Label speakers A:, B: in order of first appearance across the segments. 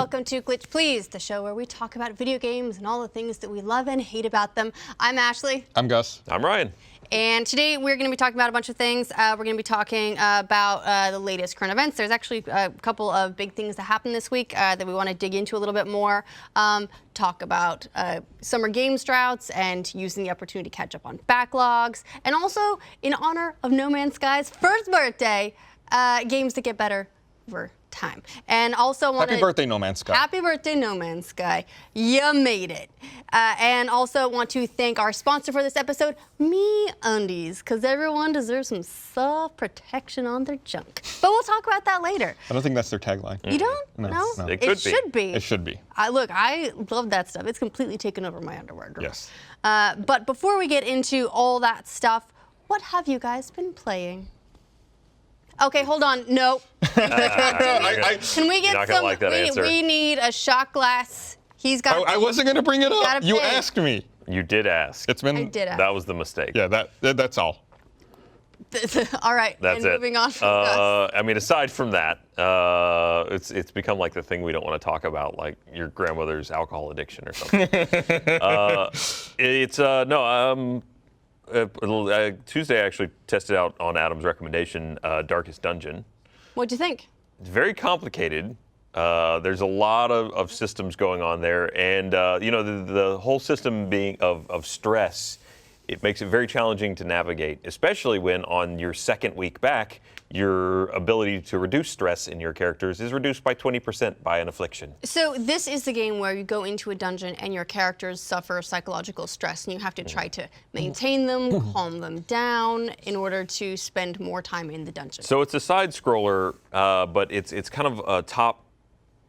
A: welcome to Glitch Please, the show where we talk about video games and all the things that we love and hate about them. I'm Ashley.
B: I'm Gus.
C: I'm Ryan.
A: And today we're going to be talking about a bunch of things. We're going to be talking about the latest current events. There's actually a couple of big things that happened this week that we want to dig into a little bit more. Talk about summer games droughts and using the opportunity to catch up on backlogs. And also, in honor of No Man's Sky's first birthday, games that get better over time. And also want to...
B: Happy birthday, No Man's Sky.
A: Happy birthday, No Man's Sky. You made it. And also want to thank our sponsor for this episode, MeUndies, because everyone deserves some soft protection on their junk. But we'll talk about that later.
B: I don't think that's their tagline.
A: You don't?
B: No.
A: It should be.
B: It should be.
A: Look, I love that stuff. It's completely taken over my underwear drawer.
B: Yes.
A: But before we get into all that stuff, what have you guys been playing? Okay, hold on. No. Can we get some?
C: Like that answer.
A: We need a shot glass. He's got.
B: I wasn't going to bring it up. You asked me.
C: You did ask.
B: It's been.
A: I did ask.
C: That was the mistake.
B: Yeah, that's all.
A: All right.
C: That's
A: and
C: it.
A: Moving on from Gus.
C: I mean, aside from that, it's become like the thing we don't want to talk about, like your grandmother's alcohol addiction or something. Tuesday I actually tested out on Adam's recommendation, Darkest Dungeon.
A: What'd you think?
C: It's very complicated. There's a lot of systems going on there, and the whole system being of stress, it makes it very challenging to navigate, especially when on your second week back, your ability to reduce stress in your characters is reduced by 20% by an affliction.
A: So this is the game where you go into a dungeon and your characters suffer psychological stress, and you have to try to maintain them, calm them down in order to spend more time in the dungeon.
C: So it's a side scroller, but it's kind of a top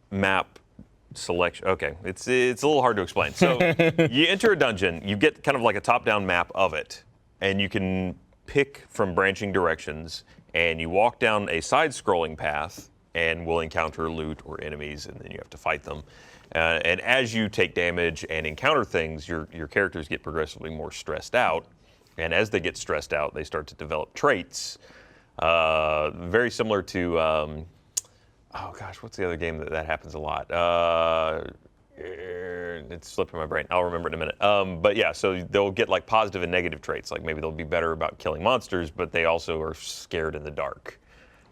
C: map selection. Okay, it's a little hard to explain. So you enter a dungeon, you get kind of like a top-down map of it, and you can pick from branching directions, and you walk down a side-scrolling path and will encounter loot or enemies, and then you have to fight them. And as you take damage and encounter things, your characters get progressively more stressed out, and as they get stressed out, they start to develop traits, very similar to, oh gosh, what's the other game that happens a lot? It's slipping my brain. I'll remember it in a minute. But yeah, so they'll get like positive and negative traits. Like maybe they'll be better about killing monsters, but they also are scared in the dark.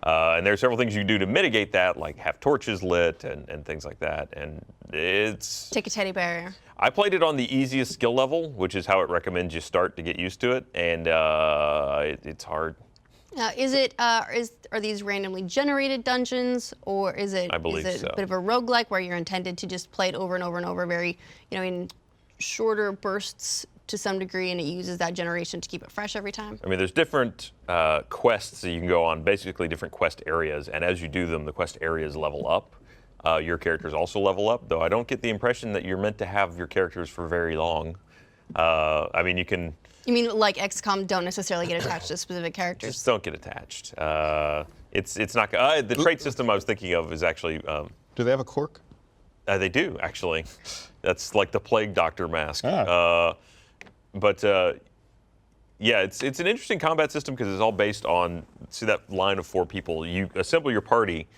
C: And there are several things you can do to mitigate that, like have torches lit and things like that. And it's...
A: Take a teddy bear.
C: I played it on the easiest skill level, which is how it recommends you start to get used to it. And it's hard.
A: Are these randomly generated dungeons, or is it
C: I believe
A: a
C: so.
A: bit of a roguelike where you're intended to just play it over and over and over, very, in shorter bursts to some degree, and it uses that generation to keep it fresh every time?
C: I mean, there's different quests that you can go on, basically different quest areas, and as you do them, the quest areas level up. Your characters also level up, though I don't get the impression that you're meant to have your characters for very long. I mean, you can...
A: You mean like XCOM don't necessarily get attached to specific characters?
C: Just don't get attached. It's not... the trait system I was thinking of is actually...
B: Do they have a cork?
C: They do, actually. That's like the Plague Doctor mask.
B: Ah.
C: Yeah, it's an interesting combat system because it's all based on, see that line of 4 people, you assemble your party,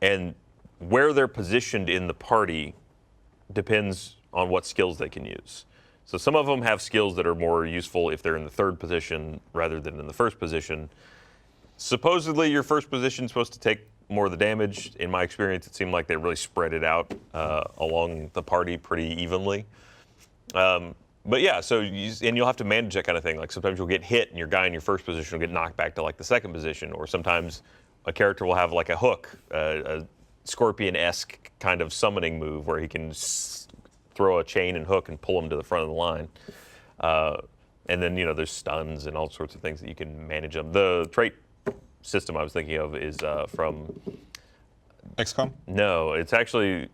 C: and where they're positioned in the party depends on what skills they can use. So some of them have skills that are more useful if they're in the third position rather than in the first position. Supposedly your first position is supposed to take more of the damage. In my experience, it seemed like they really spread it out along the party pretty evenly. But yeah, and you'll have to manage that kind of thing. Like sometimes you'll get hit and your guy in your first position will get knocked back to like the second position, or sometimes a character will have like a hook, a Scorpion-esque kind of summoning move where he can throw a chain and hook and pull them to the front of the line. And then, there's stuns and all sorts of things that you can manage them. The trait system I was thinking of is from...
B: XCOM?
C: No, it's actually...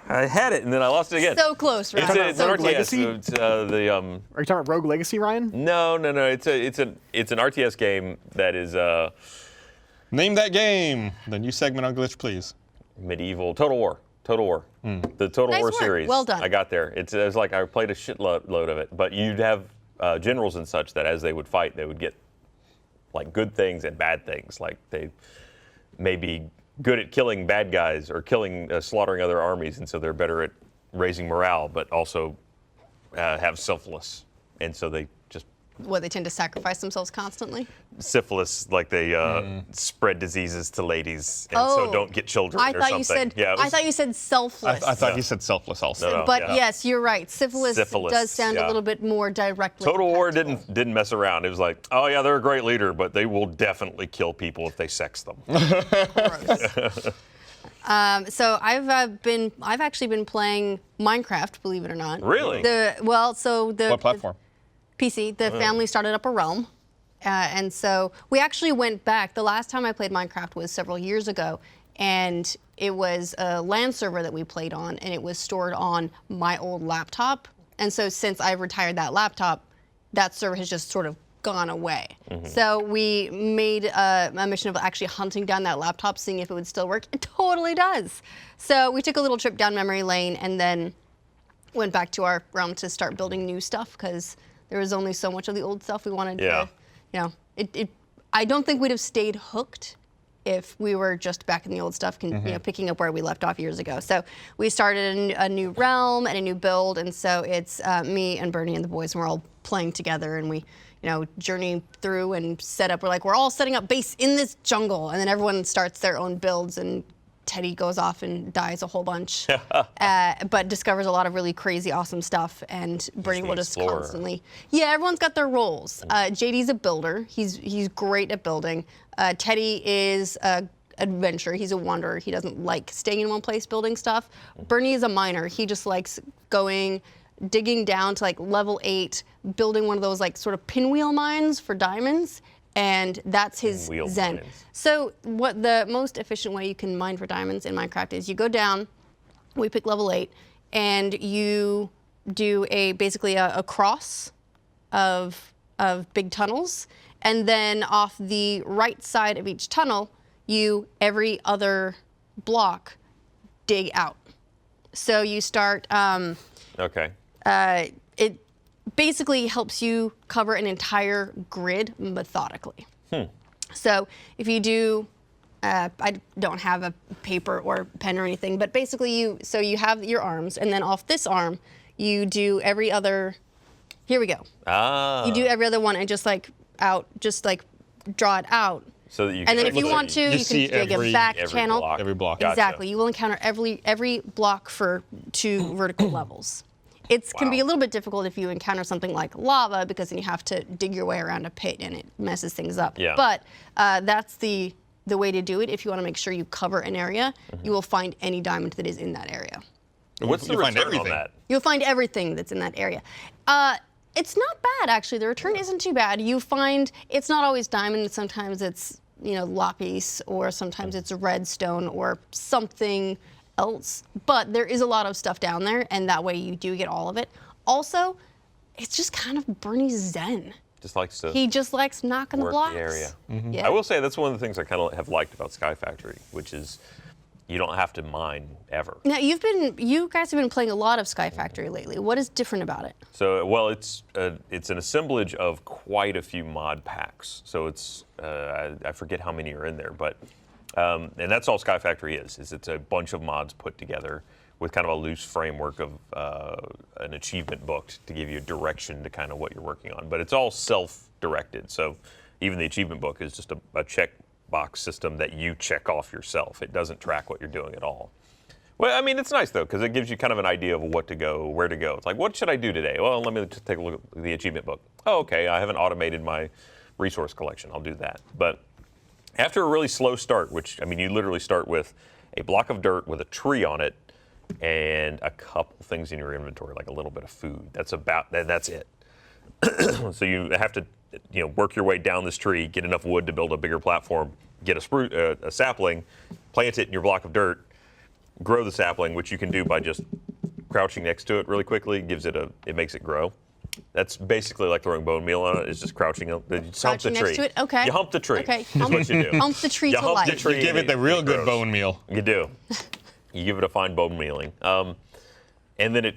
C: I had it and then I lost it again.
A: So close, right?
C: It's an RTS.
D: Legacy?
C: It's,
D: Are you talking about Rogue Legacy, Ryan?
C: No. It's an RTS game that is...
B: Name that game. The new segment on Glitch, please.
C: medieval... Total War. The Total
A: Nice
C: War
A: work.
C: series.
A: Well done.
C: I got there. It was like I played a shitload of it. But you'd have generals and such that as they would fight, they would get like good things and bad things. Like they maybe good at killing bad guys or slaughtering other armies, and so they're better at raising morale, but also have syphilis, and so they just
A: They tend to sacrifice themselves constantly.
C: syphilis, like they spread diseases to ladies, and so don't get children
A: I
C: or
A: thought
C: something.
A: you said.
C: Yeah, it was-
A: I thought you said selfless.
B: I thought you said selfless also.
C: No, no.
A: But
C: Yeah.
A: yes, you're right. Syphilis does sound a little bit more directly.
C: Total War
A: impactful.
C: didn't mess around. It was like, oh yeah, they're a great leader, but they will definitely kill people if they sex them.
A: So I've actually been playing Minecraft, believe it or not.
C: Really?
B: What platform?
A: PC. The family started up a realm, and so we actually went back. The last time I played Minecraft was several years ago, and it was a LAN server that we played on, and it was stored on my old laptop. And so since I've retired that laptop, that server has just sort of gone away. So we made a mission of actually hunting down that laptop, seeing if it would still work. It totally does. So we took a little trip down memory lane and then went back to our realm to start building new stuff because there was only so much of the old stuff we wanted to, I don't think we'd have stayed hooked if we were just back in the old stuff, picking up where we left off years ago. So we started a new realm and a new build, and so it's me and Bernie and the boys, and we're all playing together, and we, journey through and set up. We're all setting up base in this jungle, and then everyone starts their own builds, and Teddy goes off and dies a whole bunch, but discovers a lot of really crazy, awesome stuff. And Bernie will just
C: explorer.
A: constantly, everyone's got their roles. JD's a builder. He's great at building. Teddy is a adventurer. He's a wanderer. He doesn't like staying in one place building stuff. Bernie is a miner. He just likes digging down to like level 8, building one of those like sort of pinwheel mines for diamonds. And that's his
C: Pinwheel
A: zen.
C: mines.
A: So what the most efficient way you can mine for diamonds in Minecraft is you go down, we pick level 8, and you do basically a cross of big tunnels, and then off the right side of each tunnel, every other block dig out. So you start.
C: Okay.
A: It basically helps you cover an entire grid methodically. So if you do, I don't have a paper or pen or anything, but basically you have your arms, and then off this arm, you do every other. Here we go. You do every other one and just draw it out.
C: So that you
A: And then if
C: can
A: you want to, you
B: see
A: can dig a back
C: every
A: channel.
C: block.
B: Every block.
C: Gotcha.
A: Exactly. You will encounter every block for 2 vertical levels. It can be a little bit difficult if you encounter something like lava, because then you have to dig your way around a pit and it messes things up.
C: Yeah.
A: But that's the way to do it. If you want to make sure you cover an area, you will find any diamond that is in that area.
C: What's the
B: You find
C: return on
B: everything.
C: that?
A: You'll find everything that's in that area. It's not bad, actually. The return isn't too bad. You find it's not always diamond. Sometimes it's lapis, or sometimes it's redstone or something else. But there is a lot of stuff down there, and that way you do get all of it. Also, it's just kind of Bernie's zen.
C: Just likes to
A: He just likes knocking the
C: work
A: blocks.
C: the area.
A: Yeah.
C: I will say that's one of the things I kind of have liked about Sky Factory, which is you don't have to mine ever.
A: Now you guys have been playing a lot of Sky Factory lately. What is different about it?
C: So, well, it's an assemblage of quite a few mod packs. So it's I forget how many are in there, but and that's all Sky Factory is it's a bunch of mods put together with kind of a loose framework of an achievement book to give you a direction to kind of what you're working on. But it's all self-directed. So even the achievement book is just a checkbox system that you check off yourself. It doesn't track what you're doing at all. Well, I mean, it's nice, though, because it gives you kind of an idea of where to go. It's like, what should I do today? Well, let me just take a look at the achievement book. Oh, okay, I haven't automated my resource collection. I'll do that. But after a really slow start, which, I mean, you literally start with a block of dirt with a tree on it and a couple things in your inventory, like a little bit of food. That's it. So you have to, work your way down this tree, get enough wood to build a bigger platform, get a sapling, plant it in your block of dirt, grow the sapling, which you can do by just crouching next to it really quickly. It makes it grow. That's basically like throwing bone meal on it. It's just crouching. You just hump the
A: Crouching
C: tree.
A: next to it? Okay.
C: You hump the tree.
A: Okay.
C: Is what you do.
A: Hump the tree
C: You
A: to
C: hump the
A: life.
C: tree
B: You give it the
C: and
B: real
C: it
B: good
C: grows.
B: bone meal.
C: You do. You give it a fine bone mealing. And then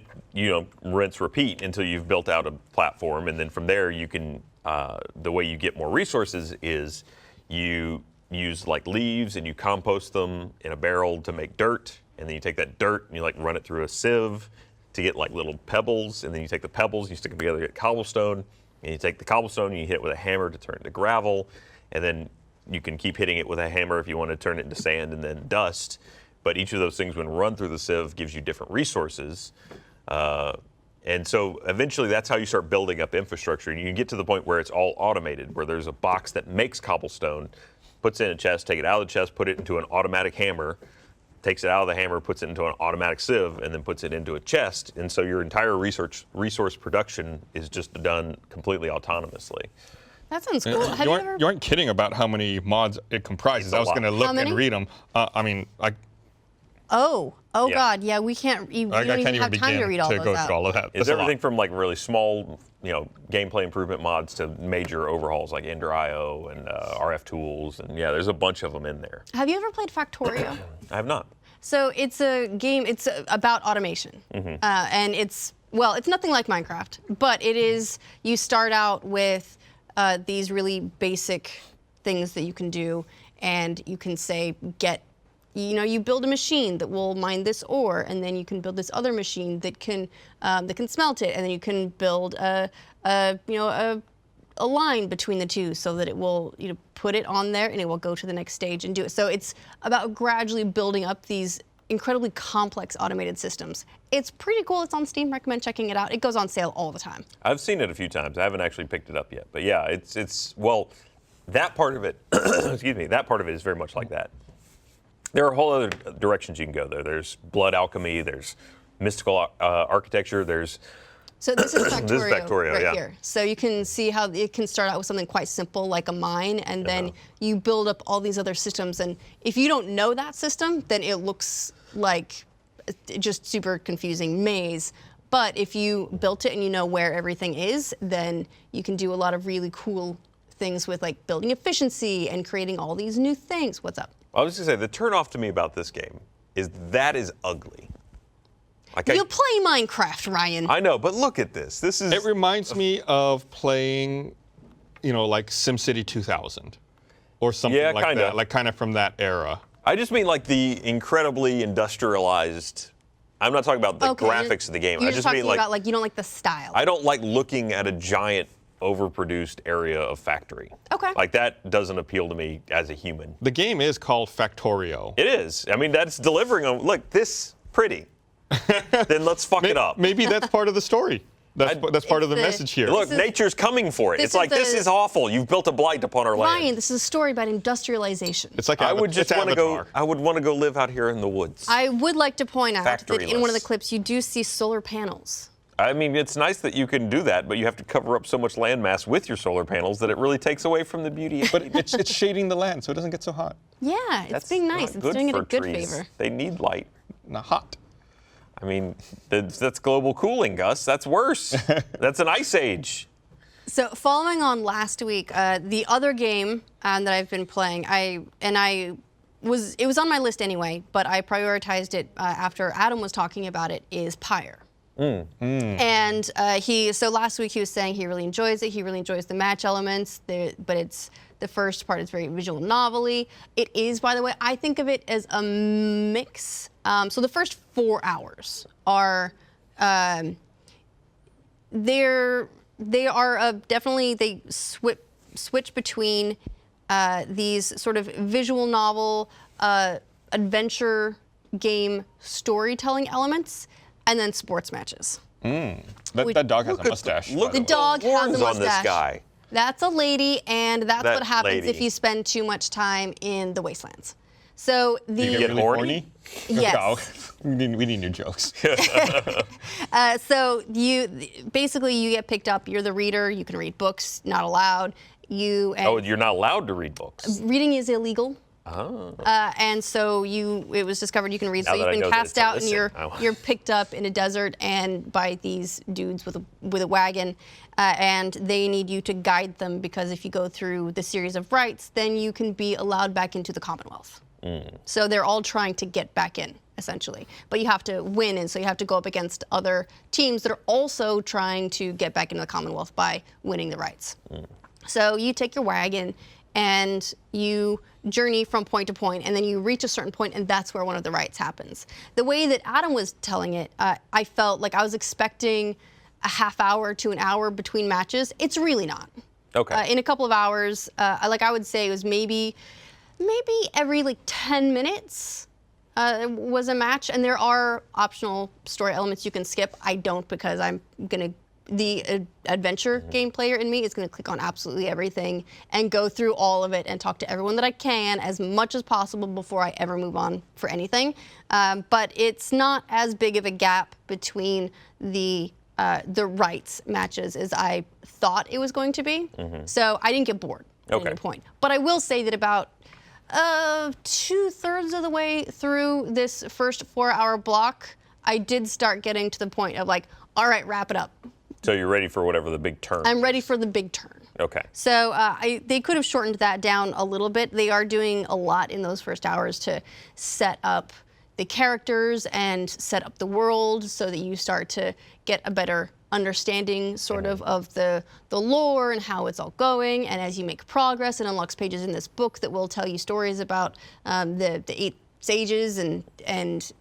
C: rinse, repeat until you've built out a platform. And then from there, you can, the way you get more resources is you use like leaves and you compost them in a barrel to make dirt, and then you take that dirt and you like run it through a sieve to get like little pebbles, and then you take the pebbles, you stick them together to get cobblestone, and you take the cobblestone and you hit it with a hammer to turn it into gravel, and then you can keep hitting it with a hammer if you want to turn it into sand and then dust. But each of those things, when run through the sieve, gives you different resources. And so eventually that's how you start building up infrastructure. And you get to the point where it's all automated, where there's a box that makes cobblestone, puts it in a chest, take it out of the chest, put it into an automatic hammer, takes it out of the hammer, puts it into an automatic sieve, and then puts it into a chest. And so your entire resource production is just done completely autonomously.
A: That sounds cool. Have
B: You aren't kidding about how many mods it comprises. I was going to look and read them.
A: Oh
C: Yeah.
A: God, yeah, we can't. You don't
B: can't
A: even
B: even
A: have time to read all
B: to
A: those
B: go
A: out.
B: through all of that.
C: It's
B: That's a lot.
C: everything from like really small, gameplay improvement mods to major overhauls like Ender IO and RF tools, and yeah, there's a bunch of them in there.
A: Have you ever played Factorio?
C: I have not.
A: So it's a game. It's about automation, and it's nothing like Minecraft, but it is. You start out with these really basic things that you can do, and you can say you build a machine that will mine this ore, and then you can build this other machine that can smelt it, and then you can build a line between the two so that it will put it on there and it will go to the next stage and do it. So it's about gradually building up these incredibly complex automated systems. It's pretty cool. It's on Steam. Recommend checking it out. It goes on sale all the time.
C: I've seen it a few times. I haven't actually picked it up yet, but yeah, it's that part of it. Excuse me. That part of it is very much like that. There are whole other directions you can go there. There's blood alchemy. There's mystical architecture.
A: So this is Factorio, right
C: yeah.
A: here. So you can see how it can start out with something quite simple like a mine, and then you build up all these other systems. And if you don't know that system, then it looks like just super confusing maze. But if you built it and you know where everything is, then you can do a lot of really cool things with like building efficiency and creating all these new things. What's up?
C: I was going to say, the turnoff to me about this game is that is ugly. Like
A: You play Minecraft, Ryan.
C: I know, but look at this.
B: It reminds me of playing, like SimCity 2000 or something like
C: kinda.
B: that, like kind of from that era.
C: I just mean like the incredibly industrialized. I'm not talking about the graphics of the game.
A: You're
C: I
A: just
C: just mean
A: talking about you don't like the style.
C: I don't like looking at a giant overproduced area of factory.
A: Okay.
C: Like that doesn't appeal to me as a human.
B: The game is called Factorio.
C: It is. I mean, that's delivering on, look, this pretty. Then let's fuck it up.
B: Maybe that's part of the story. That's part of the message here.
C: Look, nature's coming for it. It's like, this is awful. You've built a blight upon our land.
A: Ryan, this is a story about industrialization.
B: It's like
C: I would just want to go.
B: Avatar.
C: I would want to go live out here in the woods.
A: I would like to point out that in one of the
C: Factoryless.
A: clips you do see solar panels.
C: I mean, it's nice that you can do that, but you have to cover up so much landmass with your solar panels that it really takes away from the beauty of it.
B: But it's shading the land so it doesn't get so hot.
A: Yeah, it's
C: That's
A: being
C: not
A: nice. It's
C: good
A: doing it a
C: for
A: good
C: trees.
A: favor.
C: They need light.
B: Not hot.
C: I mean, that's global cooling, Gus. That's worse. That's an ice age.
A: So following on last week, the other game that I've been playing, it was on my list anyway, but I prioritized it after Adam was talking about it, is Pyre. And so last week he was saying he really enjoys it. He really enjoys the match elements, but it's the first part is very visual novel-y. It is, by the way, I think of it as a mix. So the first 4 hours are they are definitely they switch between these sort of visual novel adventure game storytelling elements and then sports matches.
B: That dog has a mustache.
C: Look
A: The
C: at
A: dog
C: the
A: has a
C: horns
A: mustache.
C: on this guy.
A: That's a lady, and that's
C: That
A: what happens
C: lady.
A: if you spend too much time in the wastelands. So the
C: You get horny?
A: yes.
B: No, we need new jokes.
A: So you get picked up. You're the reader. You can read books. Not allowed.
C: Oh, you're not allowed to read books.
A: Reading is illegal.
C: Oh.
A: And so it was discovered you can read.
C: Now
A: So
C: that I
A: you've
C: know
A: been
C: that
A: cast
C: it's a
A: out and
C: listen.
A: you're picked up in a desert and by these dudes with a wagon, and they need you to guide them because if you go through the series of rites, then you can be allowed back into the Commonwealth. So they're all trying to get back in, essentially. But you have to win, and so you have to go up against other teams that are also trying to get back into the Commonwealth by winning the rights. So you take your wagon, and you journey from point to point, and then you reach a certain point, and that's where one of the rights happens. The way that Adam was telling it, I felt like I was expecting a half hour to an hour between matches. It's really not.
C: Okay.
A: In a couple of hours, I would say it was maybe every like 10 minutes was a match, and there are optional story elements you can skip. I don't, because the adventure game player in me is gonna click on absolutely everything and go through all of it and talk to everyone that I can as much as possible before I ever move on for anything. But it's not as big of a gap between the rights matches as I thought it was going to be. So I didn't get bored at any point. But I will say that about 2/3 of the way through this first 4-hour block, I did start getting to the point of like, all right, wrap it up.
C: So you're ready for whatever the big turn
A: I'm
C: is.
A: ready for the big turn.
C: Okay.
A: So they could have shortened that down a little bit. They are doing a lot in those first hours to set up the characters and set up the world so that you start to get a better understanding sort of the lore and how it's all going. And as you make progress, it unlocks pages in this book that will tell you stories about the 8 sages and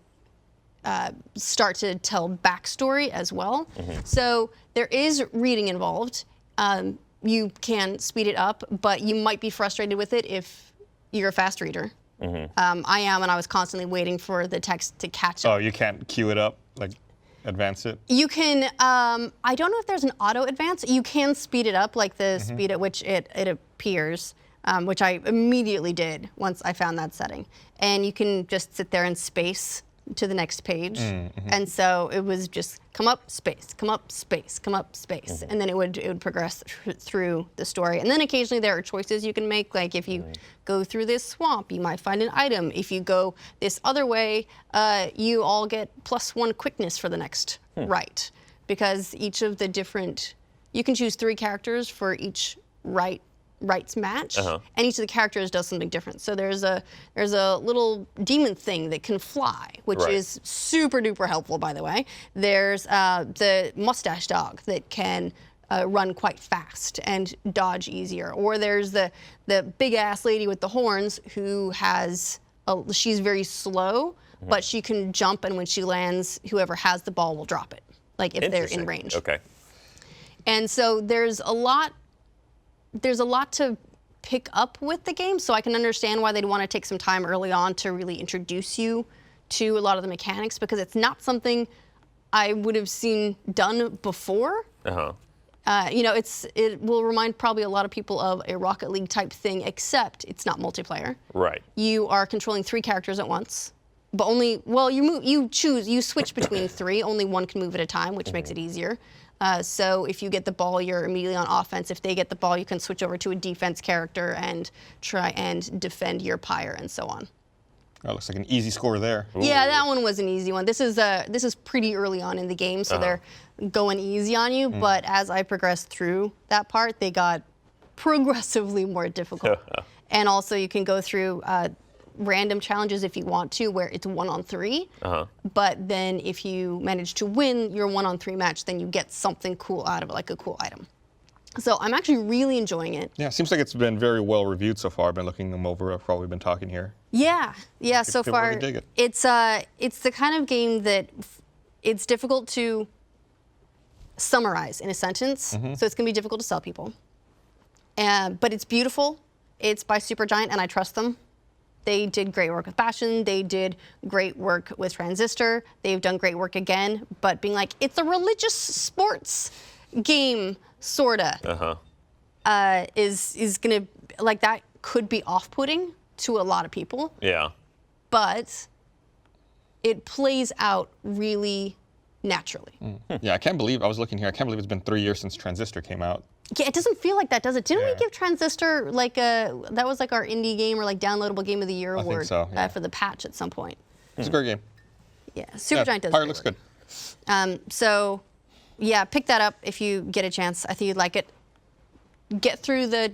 A: start to tell backstory as well. So there is reading involved. You can speed it up, but you might be frustrated with it if you're a fast reader. I am, and I was constantly waiting for the text to catch up.
B: Oh, you can't queue it up, like advance it?
A: You can, I don't know if there's an auto advance. You can speed it up, like the speed at which it appears, which I immediately did once I found that setting. And you can just sit there and space to the next page. And so it was just come up, space, come up, space, come up, space. And then it would progress through the story. And then occasionally there are choices you can make, like if you go through this swamp, you might find an item. If you go this other way, you all get +1 quickness for the next right. Because each of the different, you can choose 3 characters for each rights match, and each of the characters does something different. So there's a little demon thing that can fly, which is super duper helpful, by the way. There's the mustache dog that can run quite fast and dodge easier. Or there's the big ass lady with the horns who has she's very slow, but she can jump, and when she lands, whoever has the ball will drop it, like if they're in range.
C: Okay.
A: And so there's a lot to pick up with the game, so I can understand why they'd want to take some time early on to really introduce you to a lot of the mechanics, because it's not something I would have seen done before. You know, it will remind probably a lot of people of a Rocket League type thing, except it's not multiplayer.
C: Right.
A: You are controlling 3 characters at once, but only, well, you switch between 3, only one can move at a time, which makes it easier. So if you get the ball, you're immediately on offense. If they get the ball, you can switch over to a defense character and try and defend your pyre and so on.
B: That looks like an easy score there.
A: Yeah, that one was an easy one. This is pretty early on in the game, so they're going easy on you. But as I progressed through that part, they got progressively more difficult. And also, you can go through random challenges if you want to, where it's 1-on-3. But then if you manage to win your 1-on-3 match, then you get something cool out of it, like a cool item. So I'm actually really enjoying it.
B: Yeah, it seems like it's been very well reviewed so far. I've been looking them over while we've been talking here.
A: Yeah. So
B: People
A: far,
B: really dig it.
A: it's the kind of game that it's difficult to summarize in a sentence. So it's gonna be difficult to sell people. But it's beautiful. It's by Supergiant, and I trust them. They did great work with Bastion. They did great work with Transistor. They've done great work again. But being like, it's a religious sports game, sorta, is gonna, like, that could be off-putting to a lot of people.
C: Yeah.
A: But it plays out really naturally.
B: Yeah, I was looking here, I can't believe it's been 3 years since Transistor came out.
A: Yeah, it doesn't feel like that, does it? Didn't we
B: Yeah.
A: give Transistor like that was like our indie game or like downloadable game of the year
B: think
A: award
B: so, yeah.
A: for the patch at some point?
B: It's a great game.
A: Yeah, Supergiant does.
B: Pyre
A: great
B: looks
A: work.
B: good.
A: So, yeah, pick that up if you get a chance. I think you'd like it. Get through the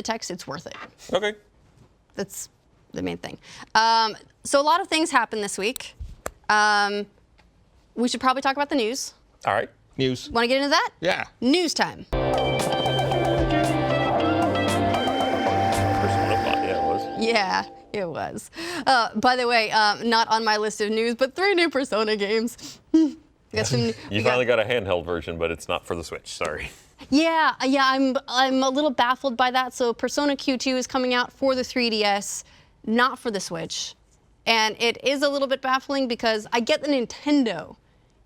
A: text. It's worth it.
C: Okay.
A: That's the main thing. So a lot of things happened this week. We should probably talk about the news.
C: All right.
B: News.
A: Want to get into that?
B: Yeah.
A: News time. Yeah, it was. By the way, not on my list of news, but 3 new Persona games.
C: You finally got a handheld version, but it's not for the Switch. Sorry.
A: Yeah, I'm a little baffled by that. So Persona Q2 is coming out for the 3DS, not for the Switch. And it is a little bit baffling because I get that Nintendo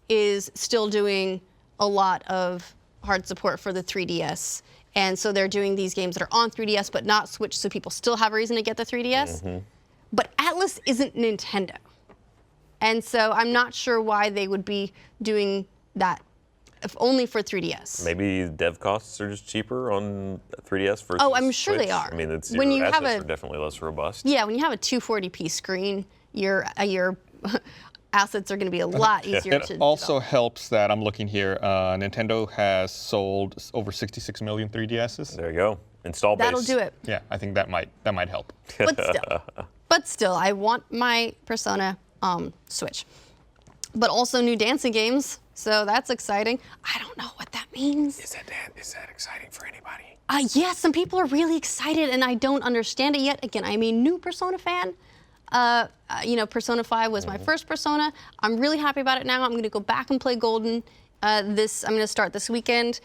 A: is still doing a lot of hard support for the 3DS. And so they're doing these games that are on 3DS but not Switch, so people still have a reason to get the 3DS. But Atlas isn't Nintendo. And so I'm not sure why they would be doing that, if only for 3DS.
C: Maybe dev costs are just cheaper on 3DS versus
A: Oh, I'm sure
C: Switch.
A: they are.
C: I mean, it's,
A: When
C: your
A: you have
C: assets
A: a-
C: are definitely less robust.
A: Yeah, when you have a 240p screen, your assets are going to be a lot easier
B: It
A: to
B: also
A: develop.
B: helps that I'm looking here. Nintendo has sold over 66 million 3DSs.
C: There you go. Install base.
A: That'll do it.
B: Yeah, I think that might help.
A: But still, I want my Persona Switch. But also new dancing games, so that's exciting. I don't know what that means.
C: Is that exciting for anybody?
A: Yeah, some people are really excited, and I don't understand it yet. Again, I'm a new Persona fan. Persona 5 was my first Persona. I'm really happy about it now. I'm going to go back and play Golden. I'm going to start this weekend.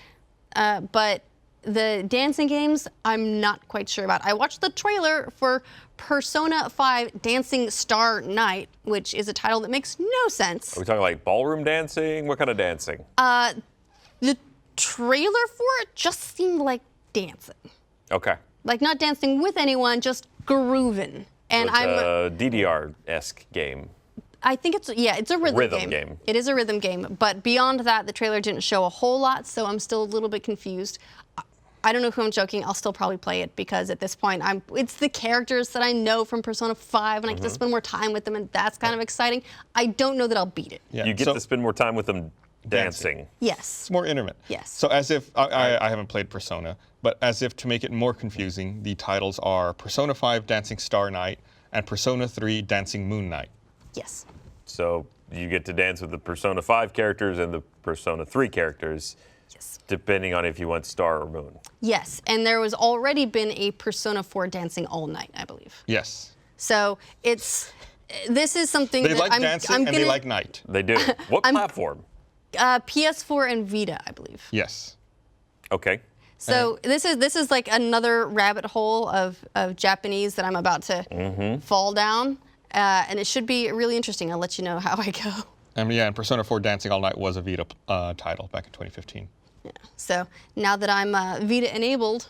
A: But the dancing games, I'm not quite sure about. I watched the trailer for Persona 5 Dancing Star Night, which is a title that makes no sense.
C: Are we talking like ballroom dancing? What kind of dancing?
A: The trailer for it just seemed like dancing.
C: Okay.
A: Like not dancing with anyone, just grooving. And
C: So it's a DDR-esque game.
A: I think it's a rhythm
C: game.
A: It is a rhythm game, but beyond that, the trailer didn't show a whole lot, so I'm still a little bit confused. I don't know who I'm joking. I'll still probably play it because at this point, it's the characters that I know from Persona 5, and I get to spend more time with them, and that's kind of exciting. I don't know that I'll beat it.
B: Yeah.
C: You get
B: so
C: to spend more time with them dancing.
A: Yes.
B: it's more intimate.
A: Yes.
B: So as if, I haven't played Persona, but as if to make it more confusing, the titles are Persona 5 Dancing Star Night and Persona 3 Dancing Moon Night.
A: Yes.
C: So you get to dance with the Persona 5 characters and the Persona 3 characters,
A: Yes.
C: depending on if you want Star or Moon.
A: Yes, and there was already been a Persona 4 Dancing All Night, I believe.
B: Yes.
A: So this is something
B: They
A: that
B: like dancing and they like night.
C: They do. What platform?
A: PS4 and Vita, I believe.
B: Yes.
C: Okay.
A: So this is like another rabbit hole of Japanese that I'm about to fall down, and it should be really interesting. I'll let you know how I go.
B: And Persona 4 Dancing All Night was a Vita title back in 2015.
A: Yeah. So now that I'm Vita enabled,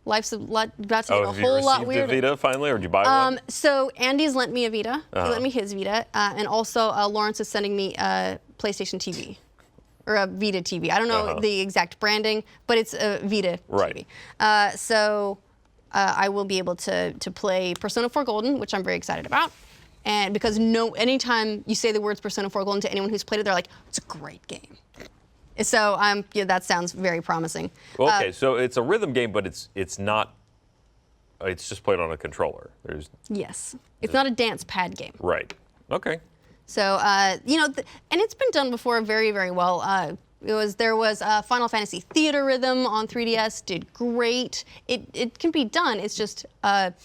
A: life's about to get a
C: Have you
A: whole lot
C: received
A: weirder.
C: a Vita finally, or did you buy one?
A: So Andy's lent me a Vita. He lent me his Vita, and also Lawrence is sending me a PlayStation TV. Or a Vita TV. I don't know the exact branding, but it's a Vita
C: Right.
A: TV. So I will be able to play Persona 4 Golden, which I'm very excited about. And because anytime you say the words Persona 4 Golden to anyone who's played it, they're like, it's a great game. So that sounds very promising.
C: Well, okay, so it's a rhythm game, but it's not. It's just played on a controller.
A: Yes. It's not a dance pad game.
C: Right. Okay.
A: So, and it's been done before very, very well. There was Final Fantasy Theater Rhythm on 3DS, did great. It can be done, it's just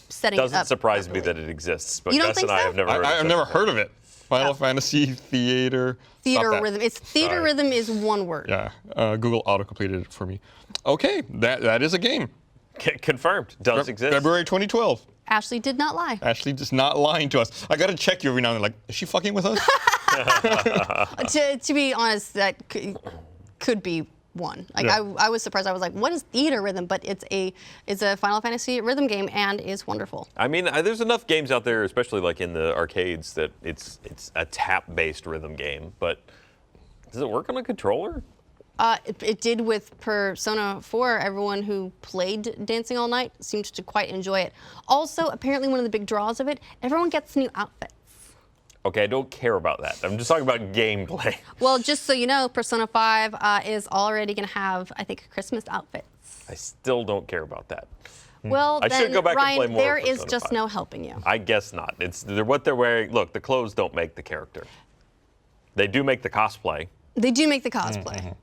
A: setting it up.
C: Doesn't surprise me
A: properly.
C: that it exists, but
A: You don't
C: Gus
A: think
C: and I
A: so?
C: have never heard of it.
B: I've never heard of it. Final Fantasy Theater.
A: Theater
B: Stop that.
A: Rhythm. It's Theater
C: Sorry.
A: Rhythm is one word.
B: Yeah, Google auto-completed it for me. Okay, that is a game.
C: Confirmed. Does exist.
B: February 2012.
A: Ashley did not lie.
B: Ashley just not lying to us. I gotta check you every now and then. Like, is she fucking with us?
A: To be honest, that could be one. Like
B: Yeah.
A: I was surprised. I was like, what is Theater Rhythm? But it's a Final Fantasy rhythm game and is wonderful.
C: I mean, there's enough games out there, especially like in the arcades, that it's a tap-based rhythm game. But does it work on a controller?
A: It did with Persona 4. Everyone who played Dancing All Night seemed to quite enjoy it. Also, apparently one of the big draws of it, everyone gets new outfits.
C: Okay, I don't care about that. I'm just talking about gameplay.
A: Well, just so you know, Persona 5 is already going to have, I think, Christmas outfits.
C: I still don't care about that.
A: Well,
C: I
A: then,
C: should go back and
A: Ryan,
C: play more
A: there
C: of
A: is
C: Persona
A: just
C: 5.
A: no helping you.
C: I guess not. They're what they're wearing. Look, the clothes don't make the character. They do make the cosplay.
A: They do make the cosplay.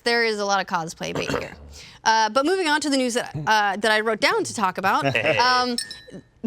A: There is a lot of cosplay bait here. But moving on to the news that I wrote down to talk about.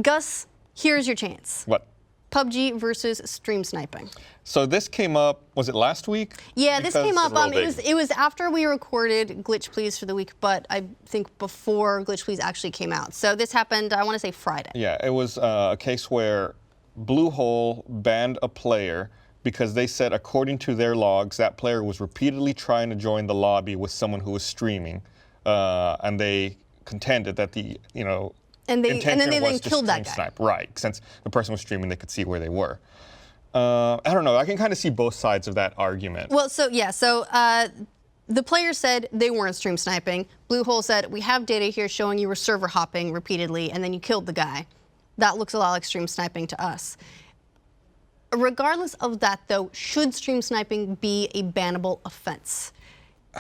A: Gus Here's your chance.
B: What?
A: PUBG versus stream sniping.
B: So this came up, was it last week?
A: Yeah, this came up.
C: real big.
A: It was after we recorded Glitch Please for the week, but I think before Glitch Please actually came out. So this happened, I want to say Friday.
B: Yeah, it was a case where Bluehole banned a player because they said, according to their logs, that player was repeatedly trying to join the lobby with someone who was streaming, and they contended that the
A: And then
B: intention
A: they
B: was to
A: killed that
B: stream
A: guy.
B: snipe. Right, since the person was streaming, they could see where they were. I don't know. I can kind of see both sides of that argument.
A: Well, so the player said they weren't stream sniping. Bluehole said, we have data here showing you were server hopping repeatedly, and then you killed the guy. That looks a lot like stream sniping to us. Regardless of that, though, should stream sniping be a bannable offense?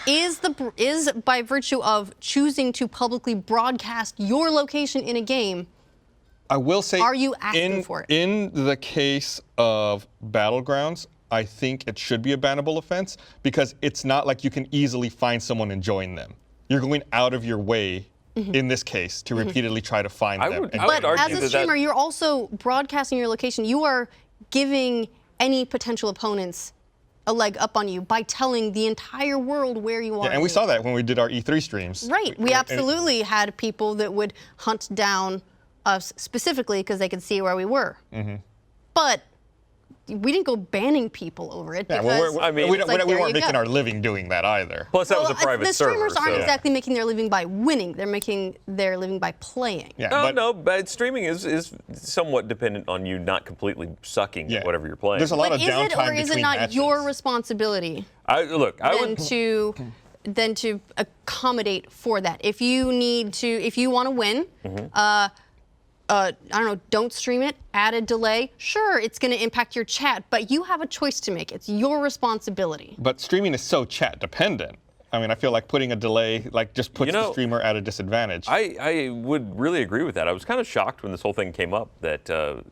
A: Is by virtue of choosing to publicly broadcast your location in a game,
B: I will say,
A: are you asking for it?
B: In the case of Battlegrounds, I think it should be a bannable offense because it's not like you can easily find someone and join them. You're going out of your way, in this case, to repeatedly try to find them.
C: would
A: But
C: argue
A: as a streamer, you're also broadcasting your location. You are giving any potential opponents a leg up on you by telling the entire world where you are.
B: Yeah, and we saw that when we did our E3 streams.
A: Right. We absolutely had people that would hunt down us specifically because they could see where we were. But we didn't go banning people over it.
B: Yeah,
A: Because
B: well, we
A: it's like, there
B: weren't
A: you
B: making
A: go.
B: our living doing that either.
C: Plus, that was a private
A: the
C: server.
A: streamers aren't
C: so-
A: exactly making their living by winning. They're making their living by playing.
B: Yeah,
C: But streaming is somewhat dependent on you not completely sucking at whatever you're playing.
B: There's a lot
A: But
B: of
A: is it
B: downtime
A: or is it
B: between
A: not
B: matches.
A: your responsibility
C: I
A: than to accommodate for that? If you want to win, I don't know, don't stream it, add a delay. Sure, it's going to impact your chat, but you have a choice to make. It's your responsibility.
B: But streaming is so chat dependent. I mean, I feel like putting a delay just puts the streamer at a disadvantage.
C: I would really agree with that. I was kind of shocked when this whole thing came up that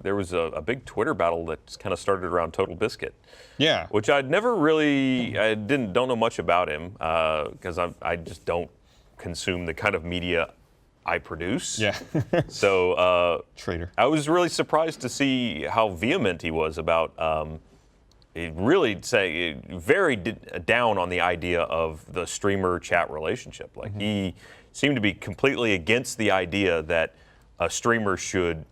C: there was a big Twitter battle that kind of started around Total Biscuit.
B: Yeah.
C: Which I don't know much about him because I just don't consume the kind of media I produce.
B: Yeah.
C: So
B: Traitor.
C: I was really surprised to see how vehement he was about very down on the idea of the streamer chat relationship. Like he seemed to be completely against the idea that a streamer should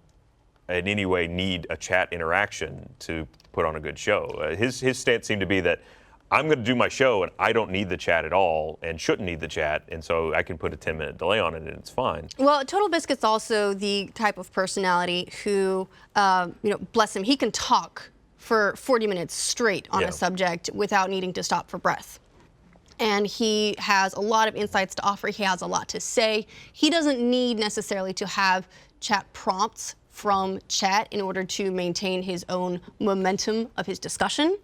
C: in any way need a chat interaction to put on a good show. His stance seemed to be that I'm going to do my show and I don't need the chat at all and shouldn't need the chat, and so I can put a 10-minute delay on it and it's fine.
A: Well, Total Biscuit's also the type of personality who, bless him, he can talk for 40 minutes straight on a subject without needing to stop for breath. And he has a lot of insights to offer. He has a lot to say. He doesn't need necessarily to have chat prompts from chat in order to maintain his own momentum of his discussion.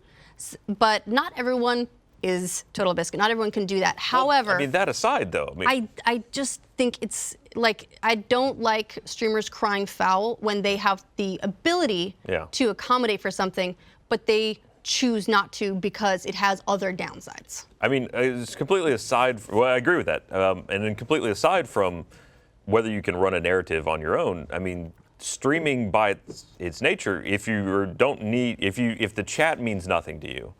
A: But not everyone is Total Biscuit. Not everyone can do that. However,
C: I mean, that aside, though,
A: I just think it's like, I don't like streamers crying foul when they have the ability to accommodate for something, but they choose not to because it has other downsides.
C: I mean, it's completely aside. Well, I agree with that, and then completely aside from whether you can run a narrative on your own. I mean, streaming by its nature, if the chat means nothing to you,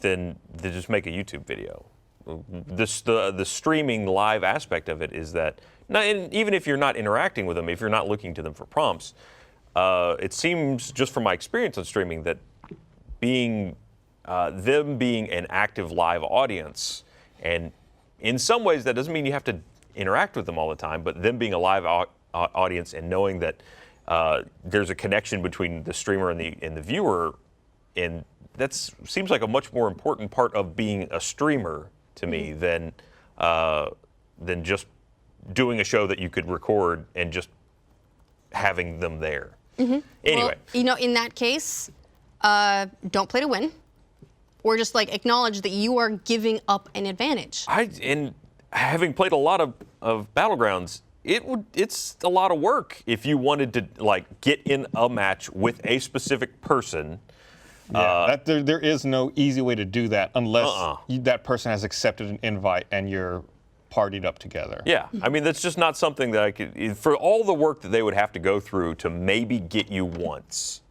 C: then just make a YouTube video. The streaming live aspect of it is that, and even if you're not interacting with them, if you're not looking to them for prompts, it seems just from my experience on streaming that them being an active live audience, and in some ways that doesn't mean you have to interact with them all the time, but them being a live audience and knowing that there's a connection between the streamer and the viewer, and that seems like a much more important part of being a streamer to me than just doing a show that you could record and just having them there. Anyway,
A: well, in that case, don't play to win, or just acknowledge that you are giving up an advantage.
C: And having played a lot of Battlegrounds, it's a lot of work if you wanted to get in a match with a specific person.
B: Yeah, there is no easy way to do that unless that person has accepted an invite and you're partied up together.
C: Yeah, I mean, that's just not something that I could, for all the work that they would have to go through to maybe get you once.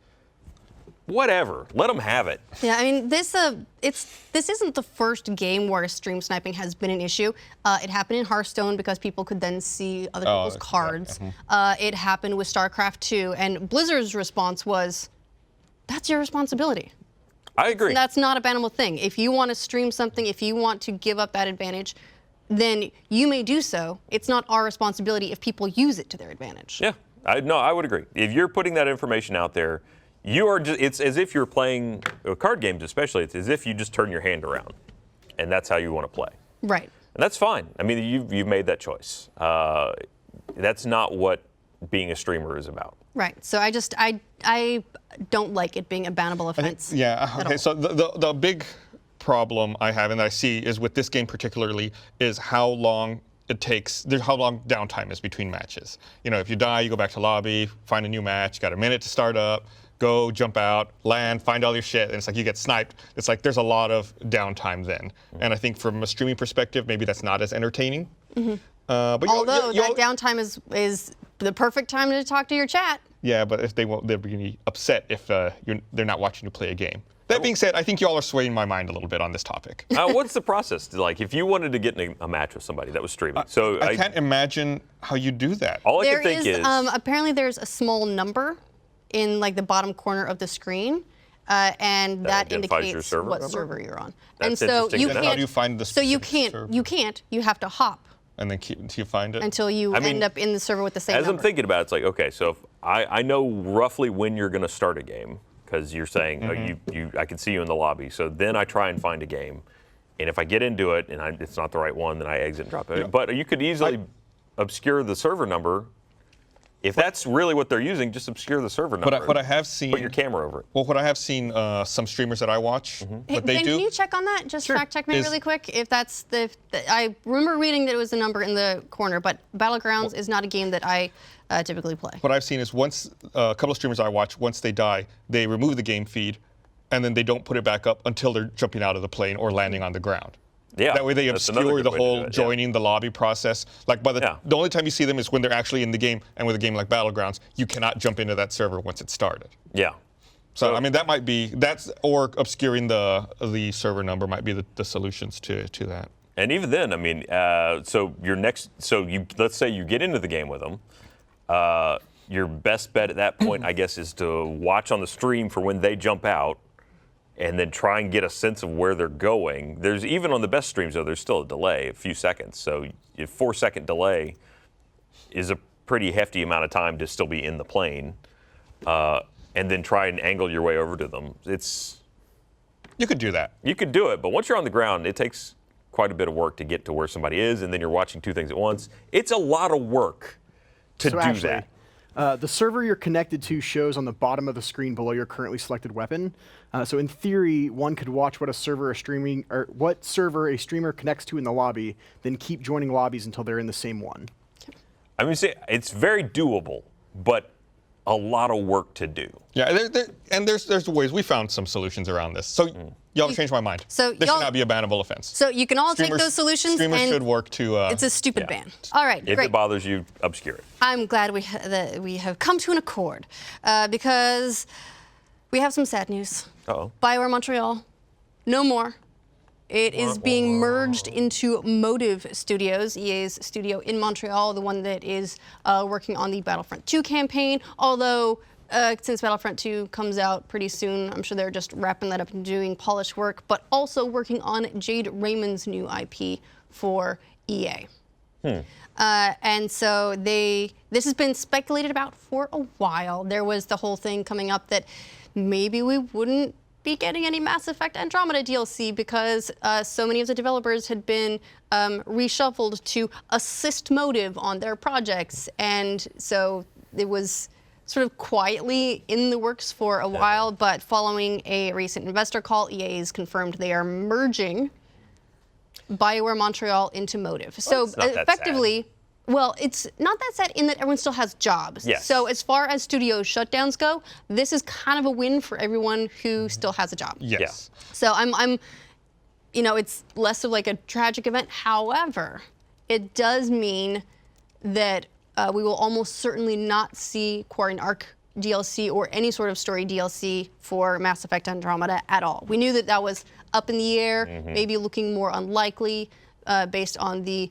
C: Whatever, let them have it.
A: Yeah, I mean, this isn't the first game where stream sniping has been an issue. It happened in Hearthstone because people could then see other people's cards. It happened with StarCraft 2, and Blizzard's response was, that's your responsibility.
C: I agree.
A: And that's not a bannable thing. If you want to stream something, if you want to give up that advantage, then you may do so. It's not our responsibility if people use it to their advantage.
C: Yeah, I would agree. If you're putting that information out there, you are just, it's as if you're playing card games, especially. It's as if you just turn your hand around, and that's how you want to play.
A: Right.
C: And that's fine. I mean, you've made that choice. That's not what being a streamer is about.
A: Right. So I don't like it being a bannable offense.
B: Okay. So the big problem I have and that I see is with this game particularly is how long it takes. How long downtime is between matches. You know, if you die, you go back to lobby, find a new match. Got a minute to start up. Go, jump out, land, find all your shit, and it's like you get sniped. It's like there's a lot of downtime then. And I think from a streaming perspective, maybe that's not as entertaining. But
A: although that downtime is the perfect time to talk to your chat.
B: Yeah, but if they'll be upset if they're not watching you play a game. That being said, I think y'all are swaying my mind a little bit on this topic.
C: What's the process? Like, if you wanted to get in a match with somebody that was streaming, so
B: I can't imagine how you do that.
C: All I can think is
A: apparently there's a small number in like the bottom corner of the screen, and that indicates what server you're on.
C: That's
A: and so you
C: to know.
A: can't.
B: How do you find the
A: So you
B: specific
A: can't.
B: server?
A: You can't. You have to hop
B: And then until you find it?
A: until you end up in the server with the same
C: As
A: number.
C: I'm thinking about it, it's like, okay, so if I know roughly when you're going to start a game, because you're saying, I can see you in the lobby. So then I try and find a game. And if I get into it and it's not the right one, then I exit and drop it.
B: Yeah.
C: But you could easily obscure the server number. If that's really what they're using, just obscure the server number.
B: What I have seen.
C: Put your camera over it.
B: Well, what I have seen some streamers that I watch, what they
A: Ben,
B: do.
A: can you check on that? Just fact check me really quick. If that's I remember reading that it was a number in the corner, but Battlegrounds is not a game that I typically play.
B: What I've seen is once a couple of streamers I watch, once they die, they remove the game feed, and then they don't put it back up until they're jumping out of the plane or landing on the ground.
C: Yeah,
B: that way they
C: that's another
B: obscure
C: good
B: the
C: way to
B: whole
C: do it,
B: joining the lobby process. Like the only time you see them is when they're actually in the game, and with a game like Battlegrounds, you cannot jump into that server once it's started.
C: Yeah.
B: So I mean that might be or obscuring the server number might be the solutions to that.
C: And even then, I mean, so let's say you get into the game with them. Your best bet at that point, I guess, is to watch on the stream for when they jump out, and then try and get a sense of where they're going. There's even on the best streams, though, there's still a delay, a few seconds. So a 4-second delay is a pretty hefty amount of time to still be in the plane, and then try and angle your way over to them.
B: You could do that.
C: You could do it, but once you're on the ground, it takes quite a bit of work to get to where somebody is, and then you're watching two things at once. It's a lot of work to do that.
D: The server you're connected to shows on the bottom of the screen below your currently selected weapon. So in theory, one could watch what server a streamer connects to in the lobby, then keep joining lobbies until they're in the same one.
C: I mean, it's very doable, but a lot of work to do.
B: Yeah, there's ways. We found some solutions around this. So y'all have changed my mind.
A: So
B: this should not be a bannable offense.
A: So you can all take those solutions.
B: Streamers
A: and
B: should work to.
A: It's a stupid ban. All right,
C: If
A: great.
C: it bothers you, obscure it.
A: I'm glad that we have come to an accord because we have some sad news.
C: Uh-oh.
A: BioWare Montreal, no more. It is being merged into Motive Studios, EA's studio in Montreal, the one that is working on the Battlefront 2 campaign. Although, since Battlefront 2 comes out pretty soon, I'm sure they're just wrapping that up and doing polished work, but also working on Jade Raymond's new IP for EA. And so this has been speculated about for a while. There was the whole thing coming up that maybe we wouldn't be getting any Mass Effect Andromeda DLC because so many of the developers had been reshuffled to assist Motive on their projects. And so it was sort of quietly in the works for a while, but following a recent investor call, EA has confirmed they are merging BioWare Montreal into Motive. So
C: it's not that
A: effectively, well, it's not that sad in that everyone still has jobs.
C: Yes.
A: So as far as studio shutdowns go, this is kind of a win for everyone who still has a job.
B: Yes.
A: So I'm, it's less of like a tragic event. However, it does mean that we will almost certainly not see Quarry and Arc DLC or any sort of story DLC for Mass Effect Andromeda at all. We knew that that was up in the air, maybe looking more unlikely based on the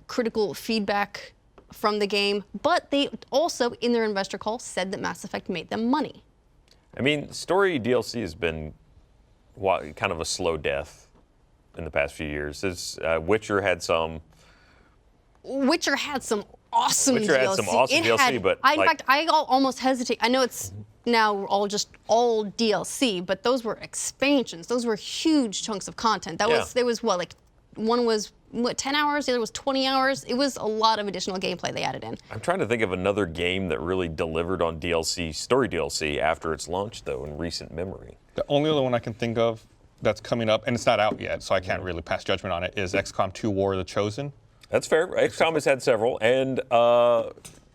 A: critical feedback from the game, but they also, in their investor call, said that Mass Effect made them money.
C: I mean, story DLC has been kind of a slow death in the past few years. Witcher had some.
A: Witcher had some awesome
C: Witcher
A: DLC.
C: had some awesome DLC, but
A: in fact, I almost hesitate. I know it's now all DLC, but those were expansions. Those were huge chunks of content. There was what, like, one was 10 hours, the other was 20 hours. It was a lot of additional gameplay they added in.
C: I'm trying to think of another game that really delivered on story DLC after its launch, though, in recent memory.
B: The only other one I can think of that's coming up, and it's not out yet, so I can't really pass judgment on it, is XCOM 2 War of the Chosen.
C: That's fair. XCOM has had several, and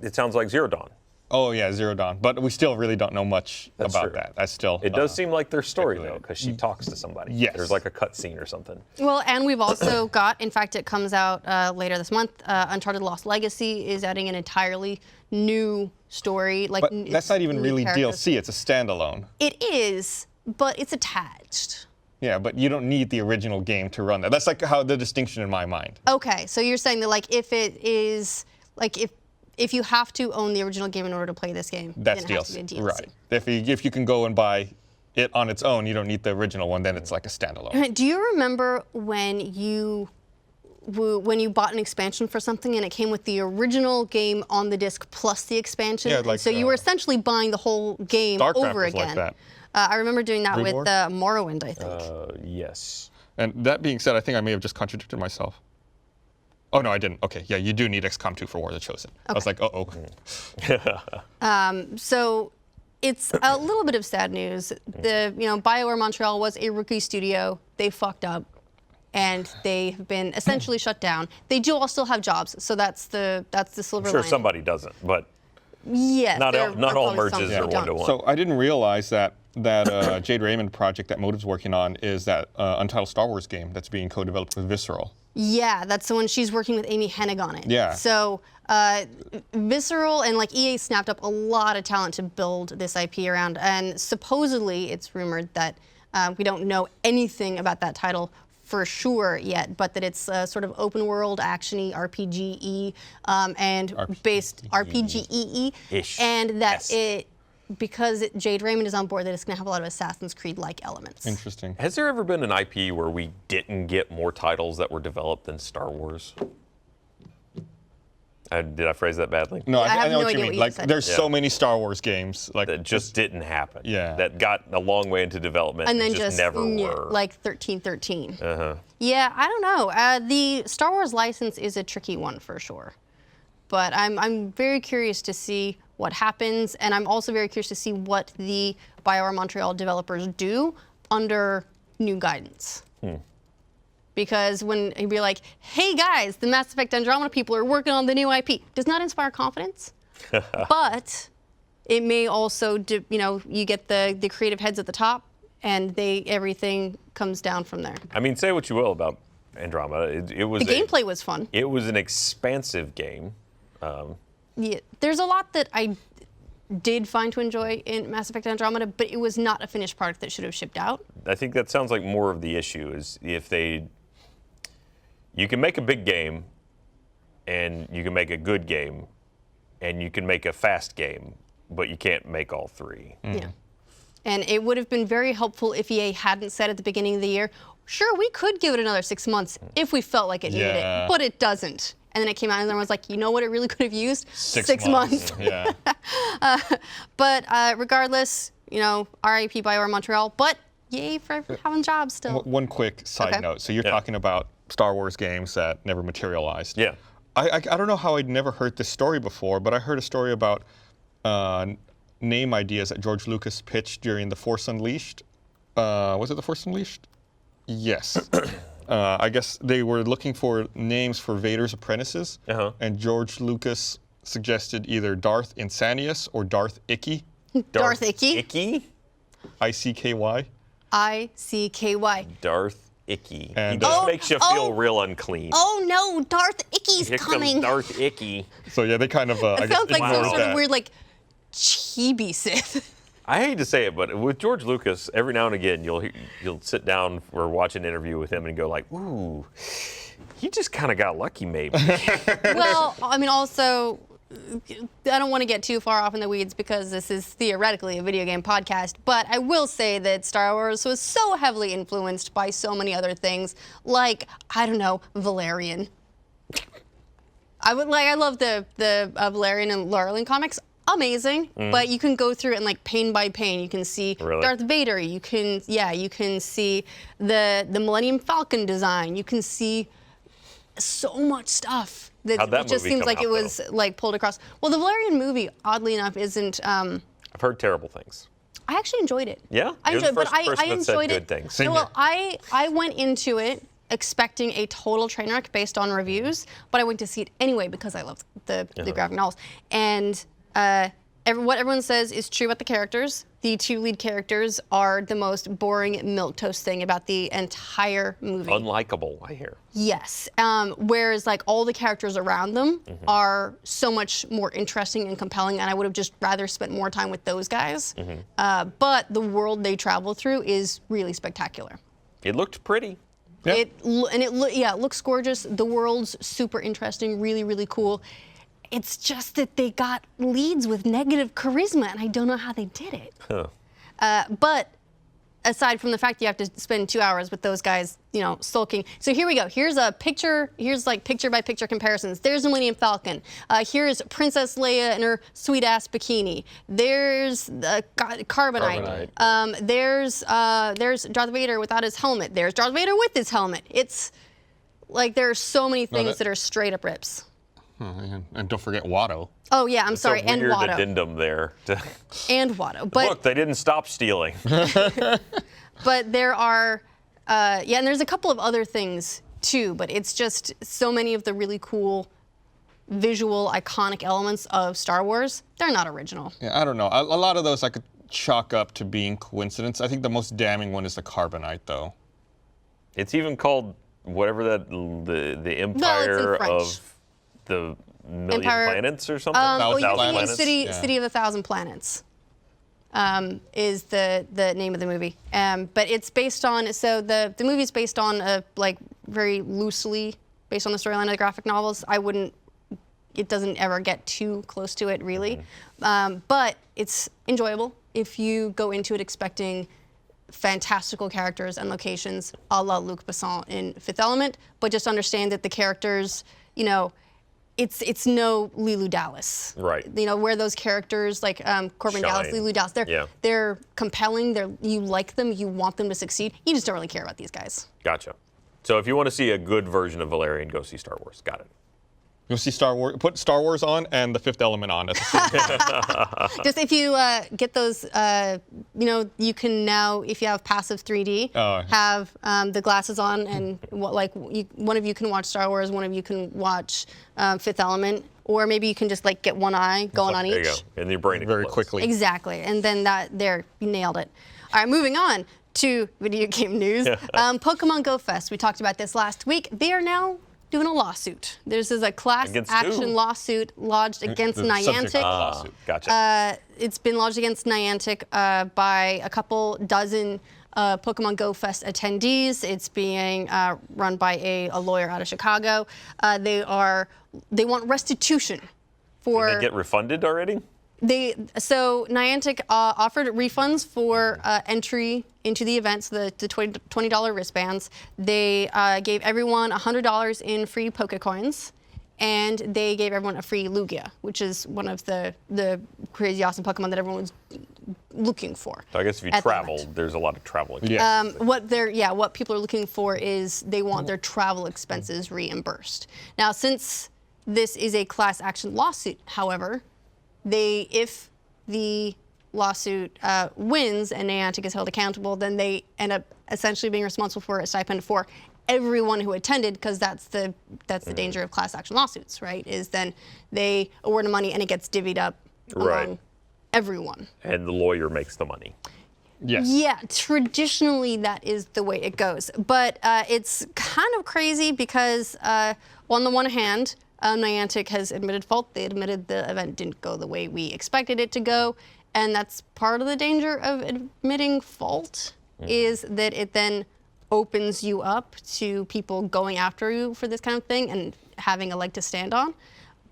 C: it sounds like Zero Dawn.
B: Oh yeah, Zero Dawn. But we still really don't know much about
C: true.
B: that. That's still.
C: It does seem like there's story, though, because she talks to somebody.
B: Yes.
C: There's like a cutscene or something.
A: Well, and we've also got, in fact, it comes out later this month, Uncharted Lost Legacy is adding an entirely new story.
B: But that's not even really
A: characters.
B: DLC. It's a standalone.
A: It is, but it's attached.
B: Yeah, but you don't need the original game to run that. That's like how the distinction in my mind.
A: Okay, so you're saying that, like, if it is, like, if you have to own the original game in order to play this game,
B: That's
A: then it has to be a
B: DLC.
A: DLC.
B: Right. If you can go and buy it on its own, you don't need the original one. Then it's like a standalone.
A: Do you remember when you bought an expansion for something and it came with the original game on the disc plus the expansion?
B: Yeah,
A: And
B: like,
A: so you were essentially buying the whole game
B: StarCraft
A: over
B: was like
A: again.
B: that.
A: I remember doing that
B: Brood
A: with
B: War?
A: Morrowind, I think.
C: Yes.
B: And that being said, I think I may have just contradicted myself. Oh no, I didn't. Okay, yeah, you do need XCOM 2 for War of the Chosen. I was like, uh-oh.
A: So it's a little bit of sad news. BioWare Montreal was a rookie studio. They fucked up, and they've been essentially shut down. They do all still have jobs, so that's the silver
C: I'm sure
A: lining.
C: somebody doesn't, but
A: Yes,
C: not
A: there
C: all
A: are probably
C: merges
A: some
C: are
A: who don't.
C: one-to-one.
B: So I didn't realize that Jade Raymond project that Motive's working on is that Untitled Star Wars game that's being co-developed with Visceral.
A: Yeah, that's the one she's working with Amy Hennig on it.
B: Yeah.
A: So Visceral and like EA snapped up a lot of talent to build this IP around, and supposedly it's rumored that we don't know anything about that title for sure yet, but that it's sort of open world, actiony, RPG-y, and based RPG-y,
C: Ish.
A: and that
C: Yes.
A: because Jade Raymond is on board, that it's going to have a lot of Assassin's Creed-like elements.
B: Interesting.
C: Has there ever been an IP where we didn't get more titles that were developed than Star Wars? Did I phrase that badly?
B: No,
A: I have
B: I know
A: no
B: what
A: idea
B: you
A: what
B: mean.
A: you
B: Like,
A: said.
B: there's
C: Yeah.
B: so many Star Wars games. Like,
C: That just didn't happen.
B: Yeah.
C: That got a long way into development
A: And then
C: just never were.
A: like 1313.
C: Uh-huh.
A: Yeah, I don't know. The Star Wars license is a tricky one for sure. But I'm very curious to see what happens, and I'm also very curious to see what the BioWare Montreal developers do under new guidance. Because when he'd be like, hey guys, the Mass Effect Andromeda people are working on the new IP, does not inspire confidence. But it may also, you get the creative heads at the top, and everything comes down from there.
C: I mean, say what you will about Andromeda. It was
A: The gameplay was fun.
C: It was an expansive game.
A: Yeah, there's a lot that I did find to enjoy in Mass Effect Andromeda, but it was not a finished product that should have shipped out.
C: I think that sounds like more of the issue is you can make a big game, and you can make a good game, and you can make a fast game, but you can't make all three.
A: Yeah. And it would have been very helpful if EA hadn't said at the beginning of the year, sure, we could give it another 6 months if we felt like it needed
B: Yeah.
A: it, but it doesn't. And then it came out and everyone was like, you know what it really could have used?
B: 6
A: months.
B: Yeah.
A: But regardless, RIP BioWare Montreal, but yay for having jobs still.
B: One quick side
A: Okay.
B: note. So you're
C: Yeah.
B: talking about Star Wars games that never materialized.
C: Yeah.
B: I don't know how I'd never heard this story before, but I heard a story about name ideas that George Lucas pitched during The Force Unleashed. Was it The Force Unleashed? Yes. I guess they were looking for names for Vader's apprentices, and George Lucas suggested either Darth Insanius or Darth Icky,
A: Darth Icky.
C: Icky?
B: I-C-K-Y.
A: I-C-K-Y.
C: Darth Icky.
B: And,
C: He just
A: Oh,
C: makes you feel real unclean.
A: Oh no, Darth Icky's
C: Here
A: coming.
C: comes Darth Icky.
B: So yeah, they kind of I
A: It
B: guess
A: sounds like some
B: ignored
A: sort of
B: that.
A: weird like chibi Sith.
C: I hate to say it, but with George Lucas, every now and again you'll sit down or watch an interview with him and go like, "Ooh, he just kind of got lucky, maybe."
A: Well, I mean, also, I don't want to get too far off in the weeds because this is theoretically a video game podcast, but I will say that Star Wars was so heavily influenced by so many other things, like, I don't know, Valerian. I love the Valerian and Laurelin comics. Amazing, but you can go through it and like pane by pane. You can see
C: Really?
A: Darth Vader. You can see the Millennium Falcon design. You can see so much stuff that
C: How'd that
A: it just
C: movie
A: seems
C: come
A: like
C: out,
A: it was like pulled across. Well, the Valerian movie, oddly enough, isn't.
C: I've heard terrible things.
A: I actually enjoyed it.
C: Yeah?
A: I
C: You're the
A: enjoyed, but
C: first person
A: I
C: that said
A: enjoyed
C: good
A: it.
C: things.
B: Same
A: No, well,
B: here.
A: I went into it expecting a total train wreck based on reviews, but I went to see it anyway because I love the graphic novels. And what everyone says is true about the characters. The two lead characters are the most boring milquetoast thing about the entire movie.
C: Unlikable, I hear.
A: Yes. Whereas like all the characters around them are so much more interesting and compelling, and I would have just rather spent more time with those guys. But the world they travel through is really spectacular.
C: It looked pretty.
B: Yeah.
A: It looks gorgeous. The world's super interesting, really, really cool. It's just that they got leads with negative charisma, and I don't know how they did it.
C: Huh.
A: But aside from the fact you have to spend 2 hours with those guys, sulking. So here we go. Here's a picture. Here's like picture-by-picture comparisons. There's the Millennium Falcon. Here's Princess Leia in her sweet-ass bikini. There's Carbonite. There's Darth Vader without his helmet. There's Darth Vader with his helmet. It's like there are so many things that are straight-up rips.
B: And don't forget Watto.
A: Oh yeah, I'm sorry,
C: It's a
A: and
C: weird
A: Watto.
C: addendum there.
A: And Watto. But
C: Look, they didn't stop stealing.
A: But there are, and there's a couple of other things too, but it's just so many of the really cool visual, iconic elements of Star Wars, they're not original.
B: Yeah, I don't know. A lot of those I could chalk up to being coincidence. I think the most damning one is the Carbonite, though.
C: It's even called whatever the Empire
A: French.
C: of the Million
A: Empire-
C: Planets or something.
A: Well, you
B: Thousand
A: think
B: Planets?
A: City of a Thousand Planets is the name of the movie. But it's based on, so the movie's based on very loosely based on the storyline of the graphic novels. It doesn't ever get too close to it, really. But it's enjoyable if you go into it expecting fantastical characters and locations a la Luc Besson in Fifth Element, but just understand that the characters, it's no Leeloo Dallas.
C: Right.
A: Where those characters like Corbin Dallas,
C: Shine.
A: Leeloo Dallas, they're compelling, you like them, you want them to succeed. You just don't really care about these guys.
C: Gotcha. So if you want to see a good version of Valerian, go see Star Wars. Got it.
B: You'll see Star Wars. Put Star Wars on and the Fifth Element on at the same time.
A: Just if you get those, you can now, if you have passive 3D, have the glasses on, and one of you can watch Star Wars, one of you can watch Fifth Element, or maybe you can just get one eye going on each.
C: There you go. And your brain
B: Very
C: explodes.
B: quickly.
A: Exactly, and then you nailed it. All right, moving on to video game news. Pokemon Go Fest. We talked about this last week. They are now doing a lawsuit. This is a class
C: Against
A: action
C: who?
A: lawsuit lodged against
B: The subject of the
A: Niantic.
B: lawsuit.
C: Gotcha.
A: It's been lodged against Niantic by a couple dozen Pokemon Go Fest attendees. It's being run by a lawyer out of Chicago. They want restitution for.
C: Did they get refunded already?
A: So Niantic offered refunds for entry into the events, the $20 wristbands. They gave everyone $100 in free Pokecoins, and they gave everyone a free Lugia, which is one of the crazy awesome Pokemon that everyone's looking for.
C: So I guess if you
A: at the
C: travel,
A: event.
C: there's a lot of traveling.
B: Yeah.
A: What people are looking for is they want their travel expenses reimbursed. Now, since this is a class action lawsuit, however, if the lawsuit wins and Niantic is held accountable, then they end up essentially being responsible for a stipend for everyone who attended, because that's the danger of class action lawsuits, right? Is then they award the money and it gets divvied up among everyone.
C: And the lawyer makes the money.
B: Yes.
A: Yeah, traditionally that is the way it goes. But it's kind of crazy because, on the one hand, Niantic has admitted fault. They admitted the event didn't go the way we expected it to go. And that's part of the danger of admitting fault, is that it then opens you up to people going after you for this kind of thing and having a leg to stand on.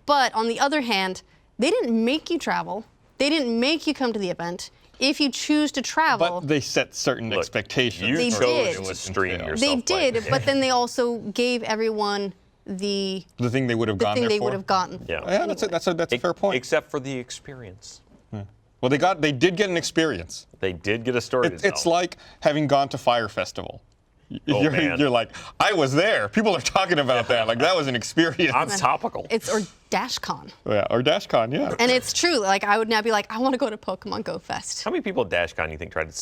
A: But on the other hand, they didn't make you travel. They didn't make you come to the event. If you choose to travel,
B: But they set certain expectations.
C: You
A: They
C: chose
A: did.
C: to stream yourself.
A: they
C: playing
A: did.
C: the
A: But
C: game.
A: then they also gave everyone the
B: The thing they would have gone
A: thing
B: there
A: they
B: for.
A: would have gotten.
C: Yeah.
B: Yeah, that's a fair point.
C: Except for the experience.
B: Well, they did get an experience.
C: They did get a story to tell.
B: It's like having gone to Fire Festival.
C: Oh, man.
B: You're like, I was there. People are talking about that. Like, that was an experience.
C: On topical.
A: It's or DashCon.
B: Yeah, or DashCon, yeah.
A: And it's true. Like, I would now be like, I want to go to Pokemon Go Fest.
C: How many people at DashCon you think tried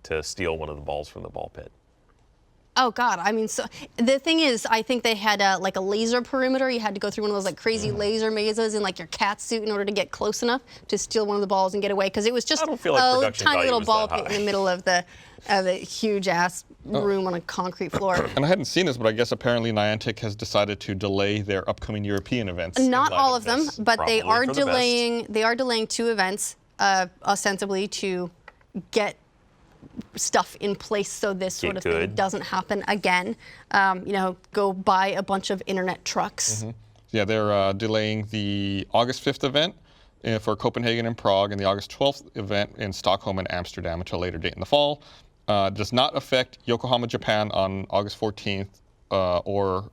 C: to steal one of the balls from the ball pit?
A: Oh God, I mean, so the thing is, I think they had like a laser perimeter. You had to go through one of those like crazy laser mazes in like your cat suit in order to get close enough to steal one of the balls and get away. Because it was just
C: I don't feel like
A: a
C: production
A: tiny
C: value
A: little
C: was
A: ball
C: that
A: pit in
C: high.
A: the middle of the huge ass room on a concrete floor.
B: And I hadn't seen this, but I guess apparently Niantic has decided to delay their upcoming European events. in
A: Not
B: light
A: all
B: of
A: of them,
B: this.
A: but they
C: Probably
A: are
C: for the best.
A: delaying. They are delaying 2 events, ostensibly to get stuff in place so this sort
C: Get
A: of thing
C: good.
A: doesn't happen again. Go buy a bunch of internet trucks.
B: Yeah, they're delaying the August 5th event for Copenhagen and Prague, and the August 12th event in Stockholm and Amsterdam until a later date in the fall. Does not affect Yokohama, Japan on August 14th, or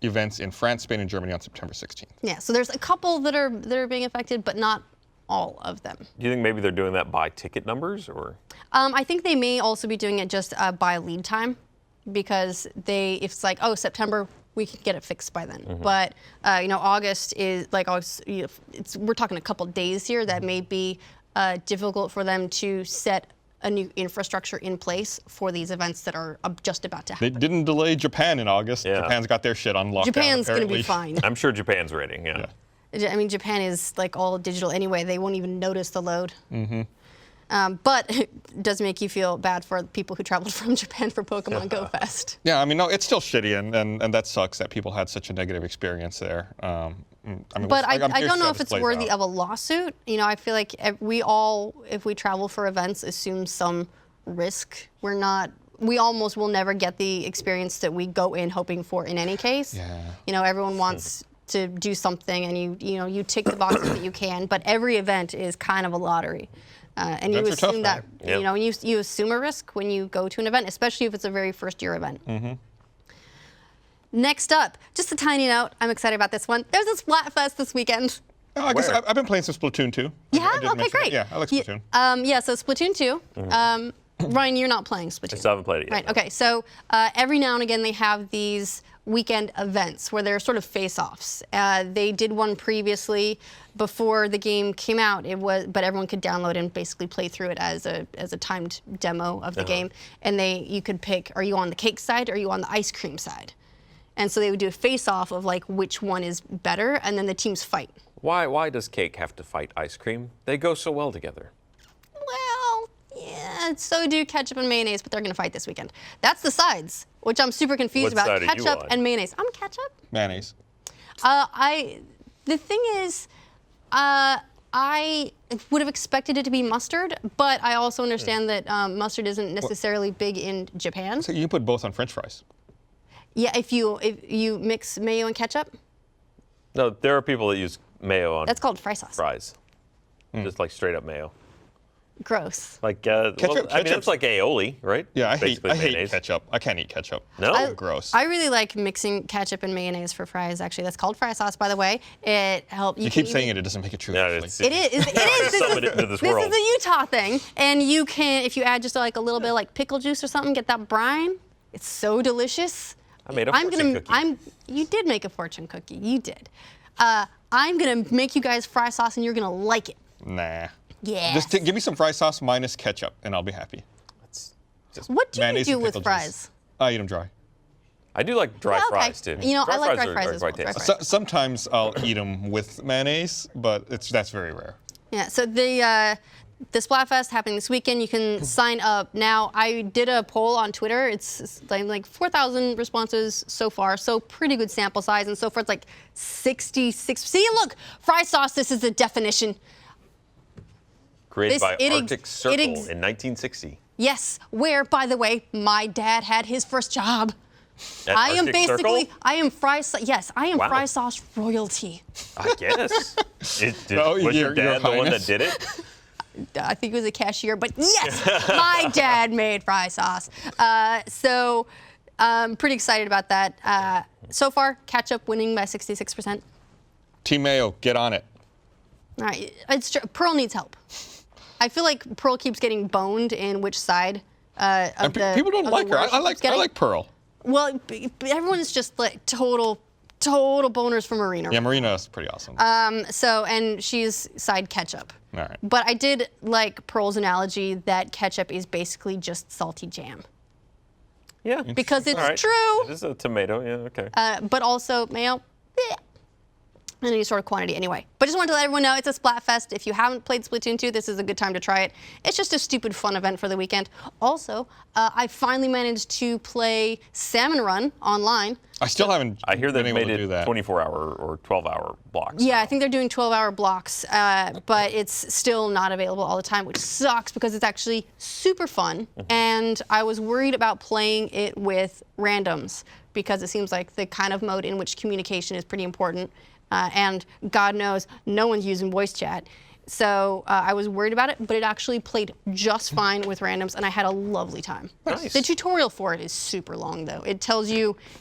B: events in France, Spain, and Germany on September 16th.
A: Yeah, so there's a couple that are being affected, but not all of them.
C: Do you think maybe they're doing that by ticket numbers or?
A: I think they may also be doing it just by lead time, because if it's like, oh, September, we can get it fixed by then. But August is like August. We're talking a couple days here that may be difficult for them to set a new infrastructure in place for these events that are just about to
B: They
A: happen.
B: didn't delay Japan in August.
C: Yeah.
B: Japan's got their shit on lockdown.
A: Japan's going to be
B: apparently.
A: fine.
C: I'm sure Japan's ready. Yeah.
A: I mean, Japan is like all digital anyway. They won't even notice the load. But it does make you feel bad for the people who traveled from Japan for Pokemon Go Fest.
B: Yeah, I mean, no, it's still shitty, and that sucks that people had such a negative experience there. I mean,
A: But
B: I'm
A: I
B: curious
A: don't
B: to
A: know
B: how
A: if
B: this
A: it's
B: plays
A: worthy
B: out.
A: of a lawsuit. I feel like we all, if we travel for events, assume some risk. We almost will never get the experience that we go in hoping for in any case.
B: Yeah.
A: Everyone wants to do something, and you tick the boxes that you can. But every event is kind of a lottery, and you
B: Events are tough,
A: assume that
C: right?
A: you assume a risk when you go to an event, especially if it's a very first year event. Next up, just a tiny note. I'm excited about this one. There's a Splatfest this weekend.
B: Oh, I guess
C: Where?
B: I've been playing some Splatoon 2.
A: Yeah.
B: I did
A: Okay.
B: mention
A: Great.
B: it. Yeah, I like
A: Ye-
B: Splatoon.
A: So Splatoon 2. Ryan, you're not playing Splatoon.
C: I still haven't played it yet.
A: Right.
C: no.
A: Okay. So every now and again they have these weekend events where they're sort of face-offs. They did one previously before the game came out. But everyone could download and basically play through it as a timed demo of the game. And you could pick: are you on the cake side or are you on the ice cream side? And so they would do a face-off of like which one is better, and then the teams fight.
C: Why does cake have to fight ice cream? They go so well together.
A: Well, yeah, so do ketchup and mayonnaise, but they're going to fight this weekend. That's the sides, which I'm super confused
C: What
A: about.
C: side are you
A: Ketchup
C: on?
A: and mayonnaise. I'm ketchup.
B: Mayonnaise.
A: The thing is, I would have expected it to be mustard, but I also understand that mustard isn't necessarily big in Japan.
B: So you can put both on French fries.
A: Yeah, if you mix mayo and ketchup,
C: No, there are people that use mayo on
A: that's called fry sauce.
C: fries. Just like straight up mayo.
A: Gross.
C: Like, well, I mean,
B: ketchup's-
C: that's like aioli, right?
B: Yeah, I hate
C: Basically mayonnaise.
B: ketchup. I can't eat ketchup.
C: No?
B: Oh, gross.
A: I really like mixing ketchup and mayonnaise for fries. Actually, that's called fry sauce, by the way. It helps.
B: you keep saying it doesn't make it true.
C: Yeah,
B: actually.
C: it's-
A: It is. It is. This
C: Summon it into this
A: this
C: world.
A: is a Utah thing, and you can, if you add just like a little bit of like pickle juice or something, get that brine. It's so delicious.
C: I made a fortune cookie.
A: You did make a fortune cookie. You did. I'm gonna make you guys fry sauce, and you're gonna like it.
B: Nah.
A: Yes.
B: Just give me some fry sauce minus ketchup, and I'll be happy.
A: What do you
B: Mayonnaise
A: do
B: and
A: with
B: pickle
A: fries?
B: juice. I eat them dry.
C: I do like dry
A: Yeah, okay.
C: fries too.
A: I like dry
C: are
A: fries as well.
C: quite
A: Dry
C: tasty.
A: fries.
B: Sometimes I'll eat them with mayonnaise, but that's very rare.
A: Yeah. So the the Splatfest happening this weekend. You can sign up now. I did a poll on Twitter. It's like 4,000 responses so far, so pretty good sample size. And so far, it's like 66. See, look, fry sauce. This is the definition.
C: Created by Arctic Circle in 1960.
A: Yes, where, by the way, my dad had his first job.
C: At
A: I am
C: Arctic
A: basically,
C: Circle?
A: I am fry sauce. Yes, I am
C: Wow.
A: fry sauce royalty.
C: I guess.
B: Oh,
C: Was your
B: Your
C: dad the one that
B: Highness.
C: did it?
A: I think it was a cashier, but yes, my dad made fry sauce. So I'm pretty excited about that. So far, ketchup winning by 66%.
B: Team Mayo, get on it.
A: All right, it's true. Pearl needs help. I feel like Pearl keeps getting boned in which side of
B: And
A: the
B: people don't
A: of
B: like
A: the
B: her.
A: war
B: I
A: she
B: like
A: keeps getting.
B: Pearl.
A: Well, everyone's just like total boners for Marina.
B: Yeah, Marina's pretty awesome.
A: And she's side ketchup.
B: All right.
A: But I did like Pearl's analogy that ketchup is basically just salty jam.
C: Yeah.
A: Because it's
C: All right.
A: true.
C: It is a tomato, yeah, okay.
A: But also mayo, in any sort of quantity anyway. But just wanted to let everyone know it's a Splatfest. If you haven't played Splatoon 2, this is a good time to try it. It's just a stupid fun event for the weekend. Also, I finally managed to play Salmon Run online.
B: I still haven't
C: I hear
B: been
C: they've
B: able
C: made
B: to do
C: it
B: that.
C: 24-hour or 12-hour blocks.
A: Yeah, I think they're doing 12-hour blocks, but it's still not available all the time, which sucks because it's actually super fun. And I was worried about playing it with randoms because it seems like the kind of mode in which communication is pretty important. And God knows, no one's using voice chat. So I was worried about it, but it actually played just fine with randoms, and I had a lovely time.
C: Nice.
A: The tutorial for it is super long, though. It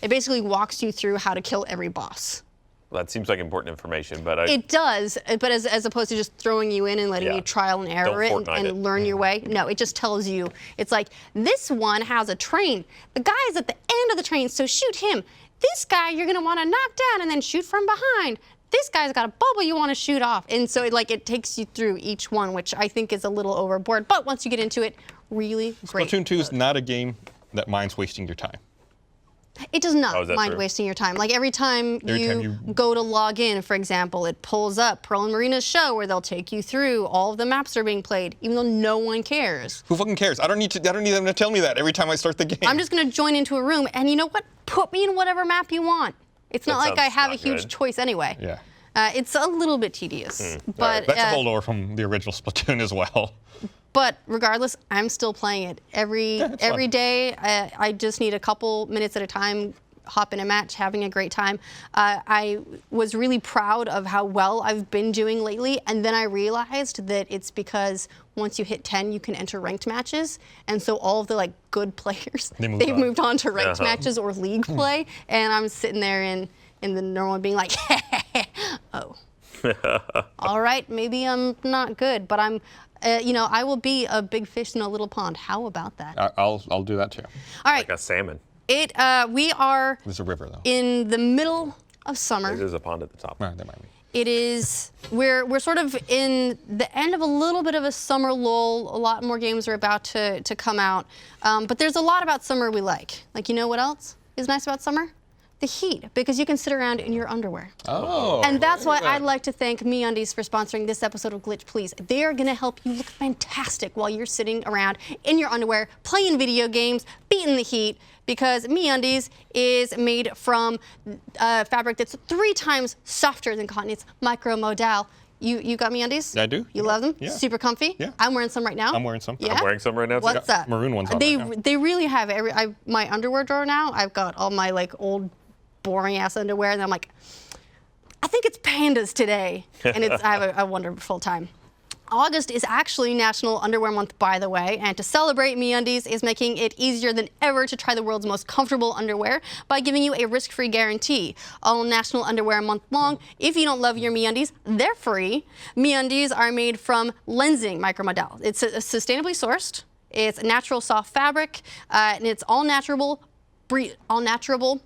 A: basically walks you through how to kill every boss.
C: That seems like important information, but
A: It does, but as opposed to just throwing you in and letting
C: Yeah.
A: you trial and error it
C: Don't Fortnite
A: and
C: it.
A: learn your way. No, it just tells you. It's like, this one has a train. The guy's at the end of the train, so shoot him. This guy you're going to want to knock down and then shoot from behind. This guy's got a bubble you want to shoot off. And so it takes you through each one, which I think is a little overboard. But once you get into it, really great.
B: Splatoon 2 is not a game that minds wasting your time.
A: It does not
C: Oh, is that
A: mind
C: true?
A: wasting your time. Like every time
B: Every time
A: you
B: you-
A: go to log in, for example, it pulls up Pearl and Marina's show where they'll take you through all of the maps that are being played, even though no one cares.
B: Who fucking cares? I don't need them to tell me that every time I start the game.
A: I'm just going to join into a room, and you know what? Put me in whatever map you want. It's not
C: That
A: like I
C: sounds
A: have a
C: not
A: huge
C: good.
A: choice anyway.
B: Yeah.
A: It's a little bit tedious, but
B: That's a holdover from the original Splatoon as well.
A: But regardless, I'm still playing it every
B: it's fun.
A: day. I just need a couple minutes at a time, hop in a match, having a great time. I was really proud of how well I've been doing lately, and then I realized that it's because once you hit 10, you can enter ranked matches, and so all of the good players,
B: They moved
A: they've
B: on.
A: moved on to ranked
C: Uh-huh.
A: matches or league play, and I'm sitting there in the normal one being like, oh. All right, maybe I'm not good, but I'm, I will be a big fish in a little pond. How about that?
B: I'll do that too.
A: All right,
C: like a salmon.
A: we are
B: There's a river though.
A: in the middle of summer.
C: There's a pond at the top.
B: All right, that might be.
A: It is, we're sort of in the end of a little bit of a summer lull. A lot more games are about to come out. But there's a lot about summer we like. Like, you know what else is nice about summer? The heat, because you can sit around in your underwear.
B: Oh.
A: And that's why
B: look at
A: I'd
B: that.
A: like to thank MeUndies for sponsoring this episode of Glitch Please. They are going to help you look fantastic while you're sitting around in your underwear, playing video games, beating the heat, because MeUndies is made from fabric that's 3 times softer than cotton. It's micromodal. You got MeUndies?
B: I do.
A: You love them?
B: Yeah.
A: Super comfy?
B: Yeah.
A: I'm wearing some right now.
B: I'm wearing some.
A: Yeah?
C: I'm wearing some right now. too.
A: What's up?
B: maroon ones on right now.
A: They really have my underwear drawer now. I've got all my old boring ass underwear, and I'm like, I think it's pandas today, and I have a wonderful time. August is actually National Underwear Month, by the way, and to celebrate, MeUndies is making it easier than ever to try the world's most comfortable underwear by giving you a risk-free guarantee. All National Underwear Month long, if you don't love your MeUndies, they're free. MeUndies are made from lensing micromodal. It's sustainably sourced. It's natural soft fabric, and it's all natural, breathable,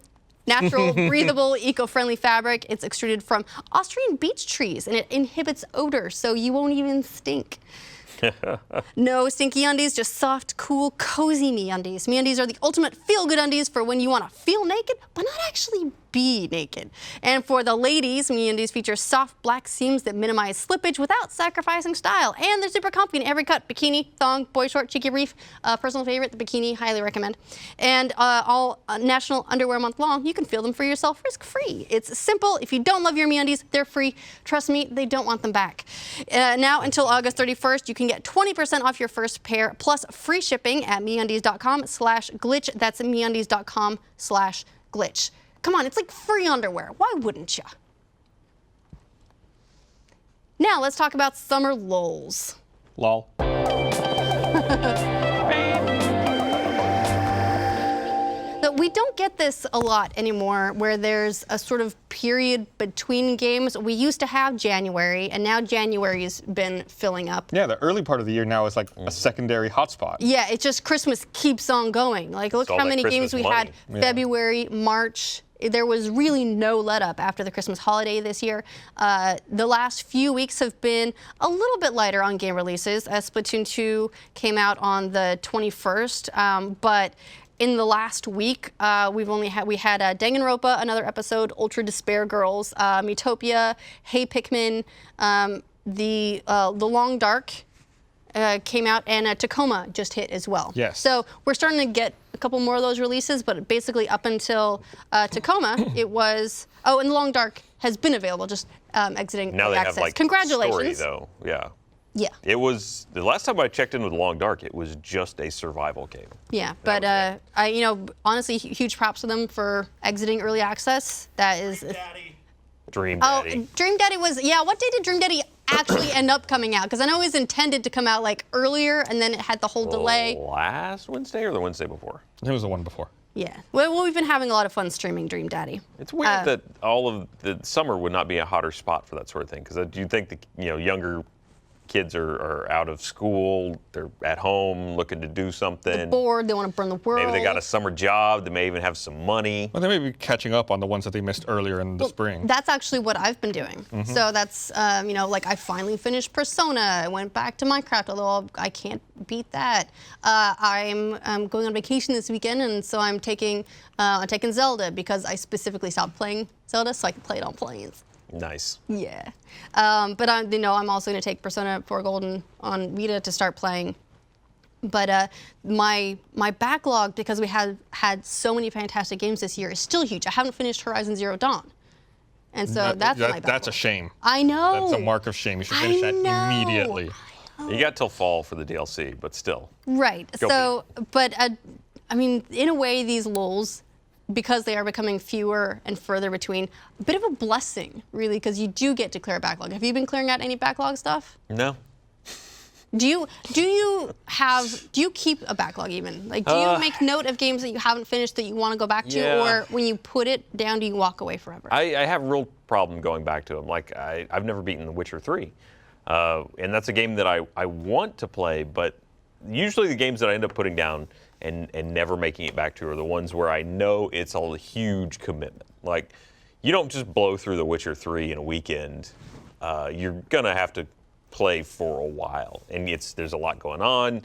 A: eco-friendly fabric. It's extruded from Austrian beech trees, and it inhibits odor, so you won't even stink. No stinky undies, just soft, cool, cozy MeUndies. MeUndies are the ultimate feel-good undies for when you want to feel naked, but not actually be naked. And for the ladies, MeUndies features soft black seams that minimize slippage without sacrificing style. And they're super comfy in every cut. Bikini, thong, boy short, cheeky reef. Personal favorite, the bikini, highly recommend. And all National Underwear Month long, you can feel them for yourself risk-free. It's simple. If you don't love your MeUndies, they're free. Trust me, they don't want them back. Now until August 31st, you can get 20% off your first pair plus free shipping at MeUndies.com/glitch. That's MeUndies.com/glitch. Come on, it's like free underwear. Why wouldn't you? Now let's talk about summer lulls.
B: Lol.
A: So we don't get this a lot anymore, where there's a sort of period between games. We used to have January, and now January's been filling up.
B: Yeah, the early part of the year now is like a secondary hotspot.
A: Yeah, it's just Christmas keeps on going. Like, look
C: all
A: how
C: that
A: many games we
C: Christmas
A: had
C: money.
A: February, March. There was really no let up after the Christmas holiday this year. The last few weeks have been a little bit lighter on game releases. Splatoon 2 came out on the 21st, but in the last week, we had Danganronpa, another episode, Ultra Despair Girls, Miitopia, Hey Pikmin, the Long Dark came out, and Tacoma just hit as well.
B: Yes.
A: So we're starting to get a couple more of those releases, but basically up until Tacoma, it was. Oh, and the Long Dark has been available, just exiting
C: Now
A: early
C: they
A: access.
C: have like
A: Congratulations.
C: story though. Yeah.
A: Yeah.
C: It was the last time I checked in with Long Dark. It was just a survival game.
A: Yeah, but honestly, huge props to them for exiting early access. That is.
C: Dream
A: Oh,
C: Daddy.
A: Dream Daddy was. Yeah, what day did Dream Daddy actually end up coming out? Because I know it was intended to come out like earlier, and then it had the whole delay.
C: Last Wednesday or the Wednesday before?
B: It was the one before.
A: Yeah. Well, we've been having a lot of fun streaming Dream Daddy.
C: It's weird that all of the summer would not be a hotter spot for that sort of thing. Because do you think the younger kids are out of school, they're at home looking to do something.
A: Bored, they want to burn the world.
C: Maybe they got a summer job, they may even have some money.
B: Well, they may be catching up on the ones that they missed earlier in the spring.
A: That's actually what I've been doing. So that's, like I finally finished Persona. I went back to Minecraft, although I can't beat that. I'm going on vacation this weekend, and so I'm taking Zelda because I specifically stopped playing Zelda so I can play it on planes.
C: Nice.
A: Yeah, but I'm also going to take Persona 4 Golden on Vita to start playing. But my backlog, because we have had so many fantastic games this year, is still huge. I haven't finished Horizon Zero Dawn, and so that's my backlog.
B: That's a shame.
A: I know.
B: That's a mark of shame. You should finish that immediately.
C: You got till fall for the DLC, but still.
A: Right.
C: Go
A: So, but in a way, these lulls, because they are becoming fewer and further between, a bit of a blessing, really, because you do get to clear a backlog. Have you been clearing out any backlog stuff?
C: No.
A: Do you keep a backlog even? Like, do you make note of games that you haven't finished that you want to go back to,
C: Yeah.
A: or when you put it down, do you walk away forever?
C: I have a real problem going back to them. Like, I've never beaten The Witcher 3. And that's a game that I want to play, but usually the games that I end up putting down and never making it back to are the ones where I know it's a huge commitment. Like, you don't just blow through The Witcher 3 in a weekend. You're going to have to play for a while, and there's a lot going on.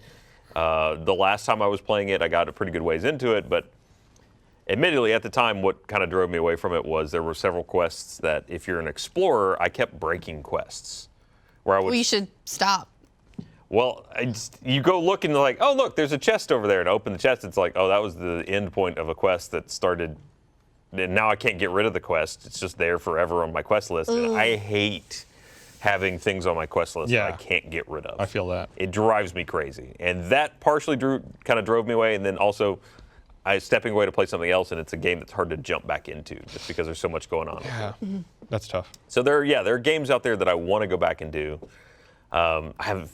C: The last time I was playing it, I got a pretty good ways into it, but admittedly, at the time, what kind of drove me away from it was there were several quests that, if you're an explorer, I kept breaking quests. Where I would,
A: Well, you should stop.
C: well, you go look and they're like, oh, look, there's a chest over there. And open the chest, it's like, oh, that was the end point of a quest that started. And now I can't get rid of the quest. It's just there forever on my quest list. And I hate having things on my quest list that I can't get rid of.
B: I feel that.
C: It drives me crazy. And that partially kind of drove me away. And then also, I was stepping away to play something else, and it's a game that's hard to jump back into just because there's so much going on.
B: Yeah, that's tough.
C: So there are games out there that I want to go back and do. I haven't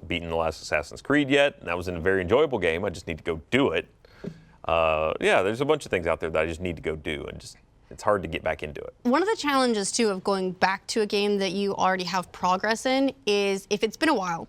C: beaten the last Assassin's Creed yet, and that was a very enjoyable game. I just need to go do it. There's a bunch of things out there that I just need to go do, and it's hard to get back into it.
A: One of the challenges, too, of going back to a game that you already have progress in is if it's been a while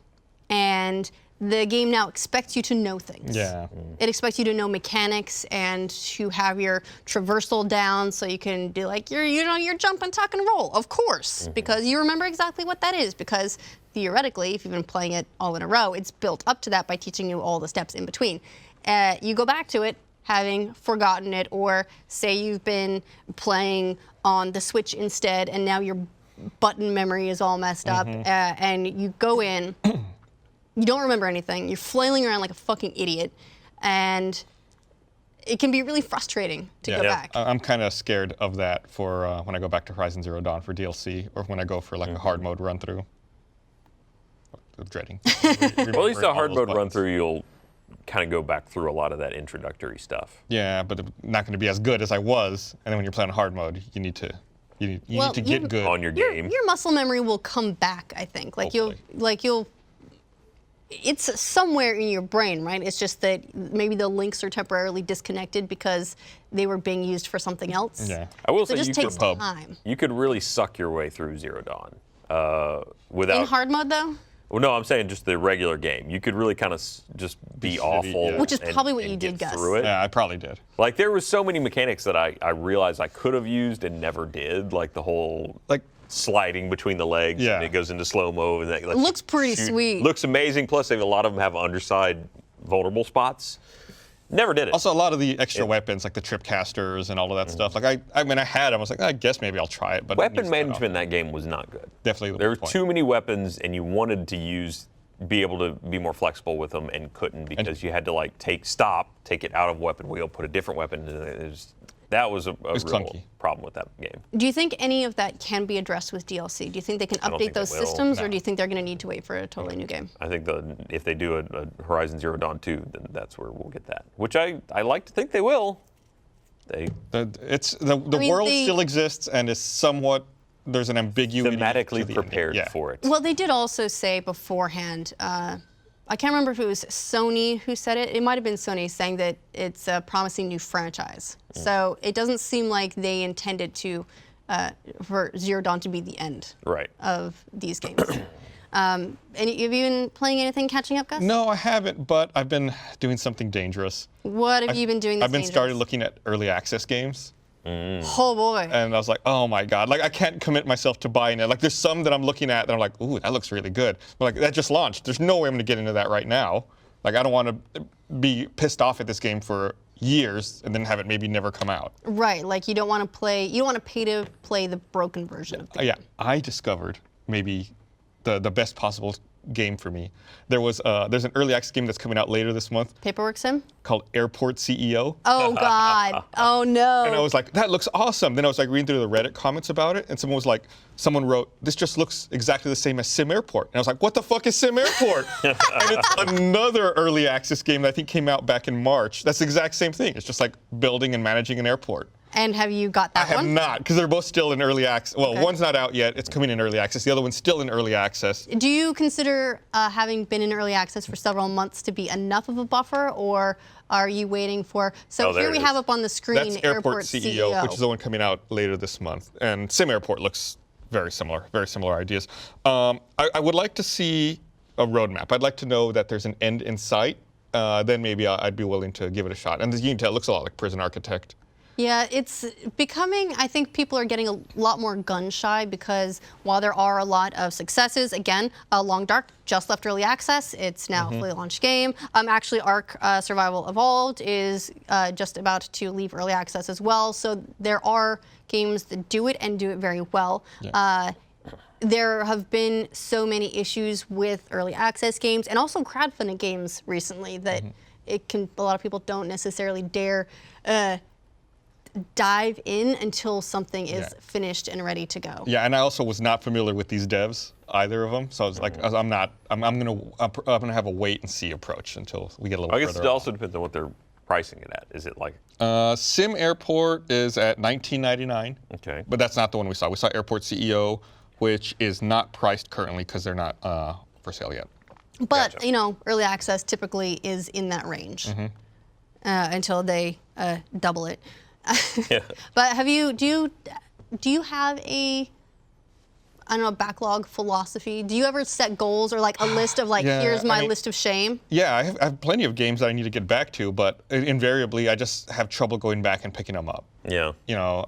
A: and the game now expects you to know things.
B: Yeah.
A: It expects you to know mechanics and to have your traversal down so you can do like your jump and tuck and roll, of course, because you remember exactly what that is, because theoretically, if you've been playing it all in a row, it's built up to that by teaching you all the steps in between. You go back to it, having forgotten it, or say you've been playing on the Switch instead and now your button memory is all messed up, and you go in, you don't remember anything, you're flailing around like a fucking idiot, and it can be really frustrating to go back.
B: I'm kind of scared of that for when I go back to Horizon Zero Dawn for DLC, or when I go for like a hard mode run through. Dreading.
C: Well, at least a hard mode run through, you'll kind of go back through a lot of that introductory stuff.
B: Yeah, but it's not going to be as good as I was. And then when you're playing hard mode, you need to need to get good
C: on your game.
A: Your muscle memory will come back, I think. Like
B: Hopefully.
A: it's somewhere in your brain, right? It's just that maybe the links are temporarily disconnected because they were being used for something else.
B: Yeah.
C: I will
A: So
C: say
A: it just takes time.
C: you could really suck your way through Zero Dawn without.
A: In hard mode, though?
C: Well, no, I'm saying just the regular game. You could really kind of just be awful.
B: yeah.
A: Which is
C: and-
A: probably what
C: and
A: you
C: get
A: did, Gus.
C: through it.
B: Yeah, I probably did.
C: Like there was so many mechanics that I realized I could have used and never did, like the whole
B: Like
C: sliding between the legs
B: Yeah.
C: and it goes into slow-mo and that lets
A: looks
C: you
A: pretty
C: shoot.
A: sweet.
C: Looks amazing. Plus, a lot of them have underside vulnerable spots. Never did it.
B: also a lot of the extra weapons, like the trip casters and all of that stuff. Like I mean, I had them. I was like, I guess maybe I'll try it. But it needs
C: Weapon
B: to
C: management in that game was not good.
B: Definitely the
C: There were
B: point.
C: too many weapons, and you wanted to be able to be more flexible with them, and couldn't because you had to like take it out of weapon wheel, put a different weapon in it. That was a real
B: clunky.
C: problem with that game.
A: Do you think any of that can be addressed with DLC? Do you think they can
C: don't
A: update
C: think they
A: those
C: will.
A: systems, or
B: No.
A: do you think they're going to need to wait for a totally new game?
C: I think if they do a Horizon Zero Dawn 2, then that's where we'll get that. Which I like to think they will.
B: The
A: mean,
B: world
A: they-
B: still exists and is somewhat. There's an ambiguity. to
C: thematically
B: the
C: prepared
B: ending. Yeah.
C: for it.
A: Well, they did also say beforehand, I can't remember if it was Sony who said it. It might have been Sony saying that it's a promising new franchise. So it doesn't seem like they intended for Zero Dawn to be the end
C: Right.
A: of these games. And have you been playing anything catching up, Gus?
B: No, I haven't, but I've been doing something dangerous.
A: What have you been doing?
B: I've been started looking at early access games.
A: Oh boy.
B: And I was like, oh my God, like I can't commit myself to buying it. Like there's some that I'm looking at that I'm like, ooh, that looks really good. But like that just launched. There's no way I'm gonna get into that right now. Like I don't want to be pissed off at this game for years and then have it maybe never come out.
A: Right, like you don't want to pay to play the broken version of the game.
B: Yeah, I discovered maybe the best possible game for me. There's an early access game that's coming out later this month
A: Paperwork Sim?
B: called Airport CEO.
A: Oh God. Oh no.
B: And I was like, that looks awesome. Then I was like reading through the Reddit comments about it, and someone wrote, this just looks exactly the same as Sim Airport. And I was like, what the fuck is Sim Airport? And it's another early access game that I think came out back in March. That's the exact same thing. It's just like building and managing an airport.
A: And have you got that
B: I have
A: one?
B: not, because they're both still in early access. Well,
A: Okay.
B: one's not out yet. It's coming in early access. The other one's still in early access.
A: Do you consider having been in early access for several months to be enough of a buffer, or are you waiting for? So
C: Oh, there
A: here
C: it
A: we
C: is.
A: have up on the screen
B: That's Airport CEO, which is the one coming out later this month. And Sim Airport looks very similar ideas. I would like to see a roadmap. I'd like to know that there's an end in sight. Then maybe I'd be willing to give it a shot. And as you can tell, it looks a lot like Prison Architect.
A: Yeah, it's becoming, I think people are getting a lot more gun shy because while there are a lot of successes, again, Long Dark just left early access. It's now a fully launched game. Actually, Ark Survival Evolved is just about to leave early access as well. So there are games that do it and do it very well.
B: Yeah.
A: There have been so many issues with early access games and also crowdfunding games recently that a lot of people don't necessarily dare dive in until something is
B: Yeah.
A: finished and ready to go.
B: Yeah, and I also was not familiar with these devs, either of them. So I was like, I'm gonna have a wait and see approach until we get a little
C: I guess
B: further
C: it
B: along.
C: also depends on what they're pricing it at. Is it like
B: Sim Airport is at $19.99.
C: Okay.
B: But that's not the one we saw. We saw Airport CEO, which is not priced currently because they're not for sale yet.
A: But
C: Gotcha.
A: you know, early access typically is in that range until they double it.
C: Yeah.
A: But do you have a backlog philosophy? Do you ever set goals or like a list of like,
B: Yeah,
A: here's
B: I
A: my
B: mean-
A: list of shame?
B: Yeah, I have plenty of games that I need to get back to, but invariably I just have trouble going back and picking them up.
C: Yeah.
B: You know,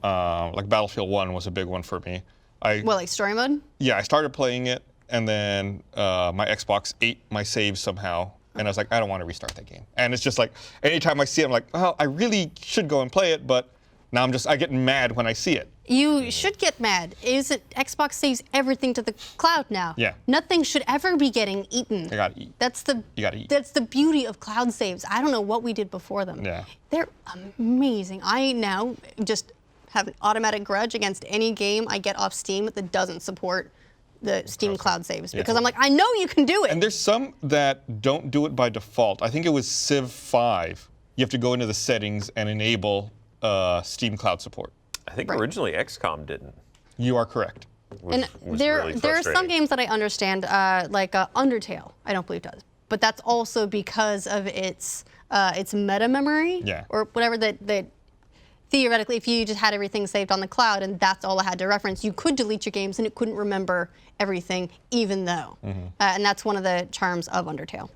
B: like Battlefield 1 was a big one for me.
A: What, like story mode?
B: Yeah, I started playing it, and then my Xbox ate my saves somehow, And I was like, I don't want to restart that game. And it's just like, anytime I see it, I'm like, well, I really should go and play it, but now I get mad when I see it.
A: You should get mad. Xbox saves everything to the cloud now.
B: Yeah.
A: Nothing should ever be getting eaten.
B: I gotta eat. You gotta eat.
A: That's the beauty of cloud saves. I don't know what we did before them.
B: Yeah.
A: They're amazing. I now just have an automatic grudge against any game I get off Steam that doesn't support the Steam cloud saves because I'm like, I know you can do it.
B: And there's some that don't do it by default. I think it was Civ 5. You have to go into the settings and enable Steam cloud support.
C: I think originally XCOM didn't.
B: You are correct.
A: And there are some games that I understand, like Undertale, I don't believe does. But that's also because of its meta memory or whatever that theoretically, if you just had everything saved on the cloud and that's all it had to reference, you could delete your games and it couldn't remember everything, even though. And that's one of the charms of Undertale.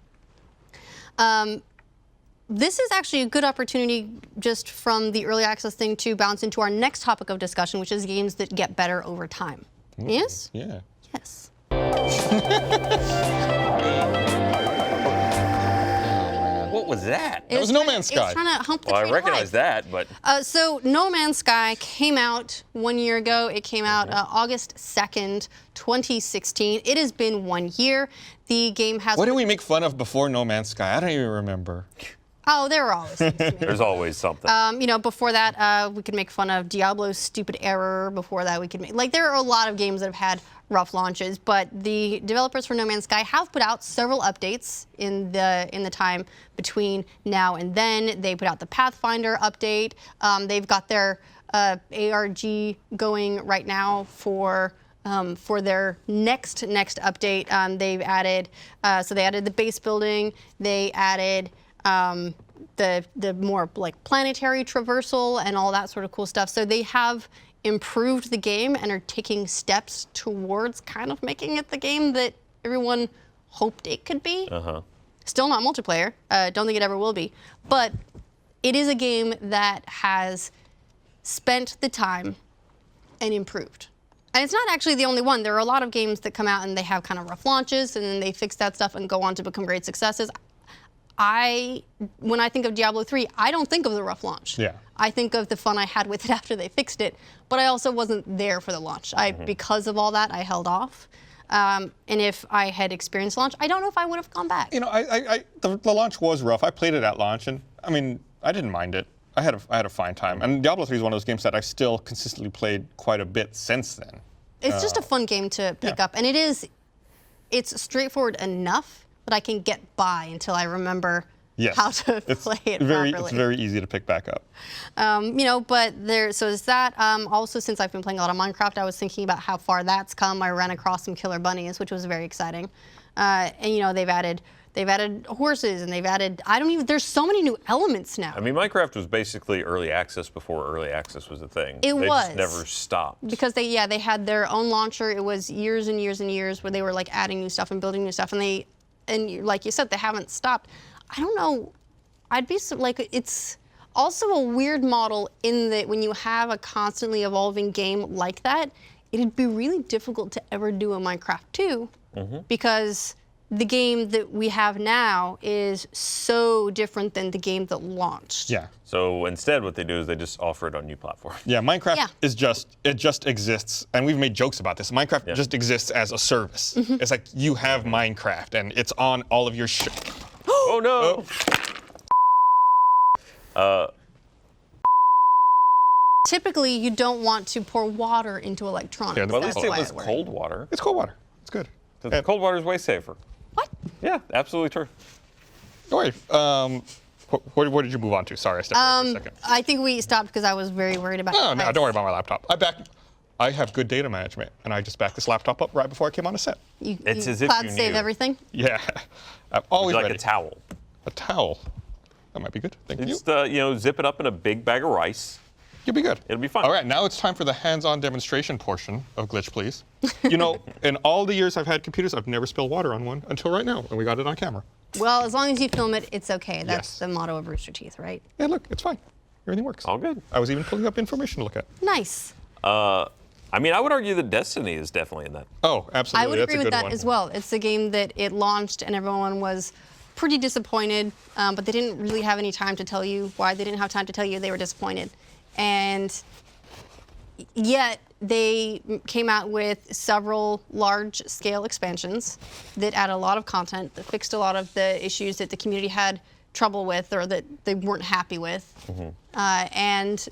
A: This is actually a good opportunity just from the early access thing to bounce into our next topic of discussion, which is games that get better over time. Yes?
B: Yeah.
A: Yes.
C: What was that?
B: That was No Man's Sky.
A: It was trying to hump the
C: Well, I
A: tree of
C: recognize
A: life.
C: that, but
A: So No Man's Sky came out 1 year ago. It came out August 2nd, 2016. It has been 1 year. The game has...
B: What did we make fun of before No Man's Sky? I don't even remember.
A: Oh, there were always things to make
C: there's always something.
A: You know, before that, we could make fun of Diablo's stupid error. Before that, we could make... Like, there are a lot of games that have had rough launches, but the developers for No Man's Sky have put out several updates in the time between now and then. They put out the Pathfinder update. They've got their ARG going right now for their next update. They've added so they added the base building. They added the more like planetary traversal and all that sort of cool stuff. So they have improved the game and are taking steps towards kind of making it the game that everyone hoped it could be. Still not multiplayer. Don't think it ever will be. But it is a game that has spent the time and improved. And it's not actually the only one. There are a lot of games that come out and they have kind of rough launches and then they fix that stuff and go on to become great successes. When I think of Diablo 3, I don't think of the rough launch.
B: Yeah.
A: I think of the fun I had with it after they fixed it, but I also wasn't there for the launch. Because of all that, I held off. And if I had experienced launch, I don't know if I would have gone back.
B: You know, the launch was rough. I played it at launch, and I mean, I didn't mind it. I had a fine time. And Diablo 3 is one of those games that I've still consistently played quite a bit since then.
A: It's just a fun game to pick up, and it's straightforward enough that I can get by until I remember how to play it properly.
B: It's very easy to pick back up.
A: You know, but so is that. Also, since I've been playing a lot of Minecraft, I was thinking about how far that's come. I ran across some killer bunnies, which was very exciting. And you know, they've added horses, and they've added, there's so many new elements now.
C: I mean, Minecraft was basically early access before early access was a thing.
A: They was.
C: Just never stopped.
A: Because they had their own launcher. It was years and years and years where they were like adding new stuff and building new stuff, and like you said, they haven't stopped. I don't know. I'd be like, it's also a weird model in that when you have a constantly evolving game like that, it'd be really difficult to ever do a Minecraft 2 because the game that we have now is so different than the game that launched.
B: Yeah.
C: So instead, what they do is they just offer it on new platforms.
B: Yeah, Minecraft is just exists, and we've made jokes about this. Minecraft just exists as a service. It's like you have Minecraft, and it's on all of your
C: Oh no!
A: Typically, you don't want to pour water into electronics.
B: Yeah,
C: Well, at least
A: That's
C: it
A: why
C: was
A: it worked.
C: cold water.
B: It's cold water. It's good.
C: Cold water is way safer.
A: What?
C: Yeah, absolutely true.
B: All right. Where did you move on to? Sorry, I stepped away for a second.
A: I think we stopped because I was very worried about.
B: No, don't worry about my laptop. I have good data management, and I just backed this laptop up right before I came on the set.
C: It's as if
A: cloud
C: you
A: save
C: knew.
A: everything.
B: Yeah, I'm always
C: Like
B: ready.
C: a towel.
B: A towel. That might be good. Thank you.
C: Just zip it up in a big bag of rice.
B: You'll be good.
C: It'll be fun.
B: All right, now it's time for the hands-on demonstration portion of Glitch Please. You know, in all the years I've had computers, I've never spilled water on one until right now, and we got it on camera.
A: Well, as long as you film it, it's okay. That's
B: Yes.
A: the motto of Rooster Teeth, right?
B: Yeah, look, it's fine. Everything works.
C: All good.
B: I was even pulling up information to look at.
A: Nice.
C: I mean, I would argue that Destiny is definitely in that.
B: Oh, absolutely.
A: I would
B: That's
A: agree
B: a
A: with
B: good
A: that
B: one.
A: as well. It's a game that it launched and everyone was pretty disappointed, but they didn't really have any time to tell you why. They didn't have time to tell you they were disappointed. And yet they came out with several large-scale expansions that added a lot of content, that fixed a lot of the issues that the community had trouble with or that they weren't happy with. And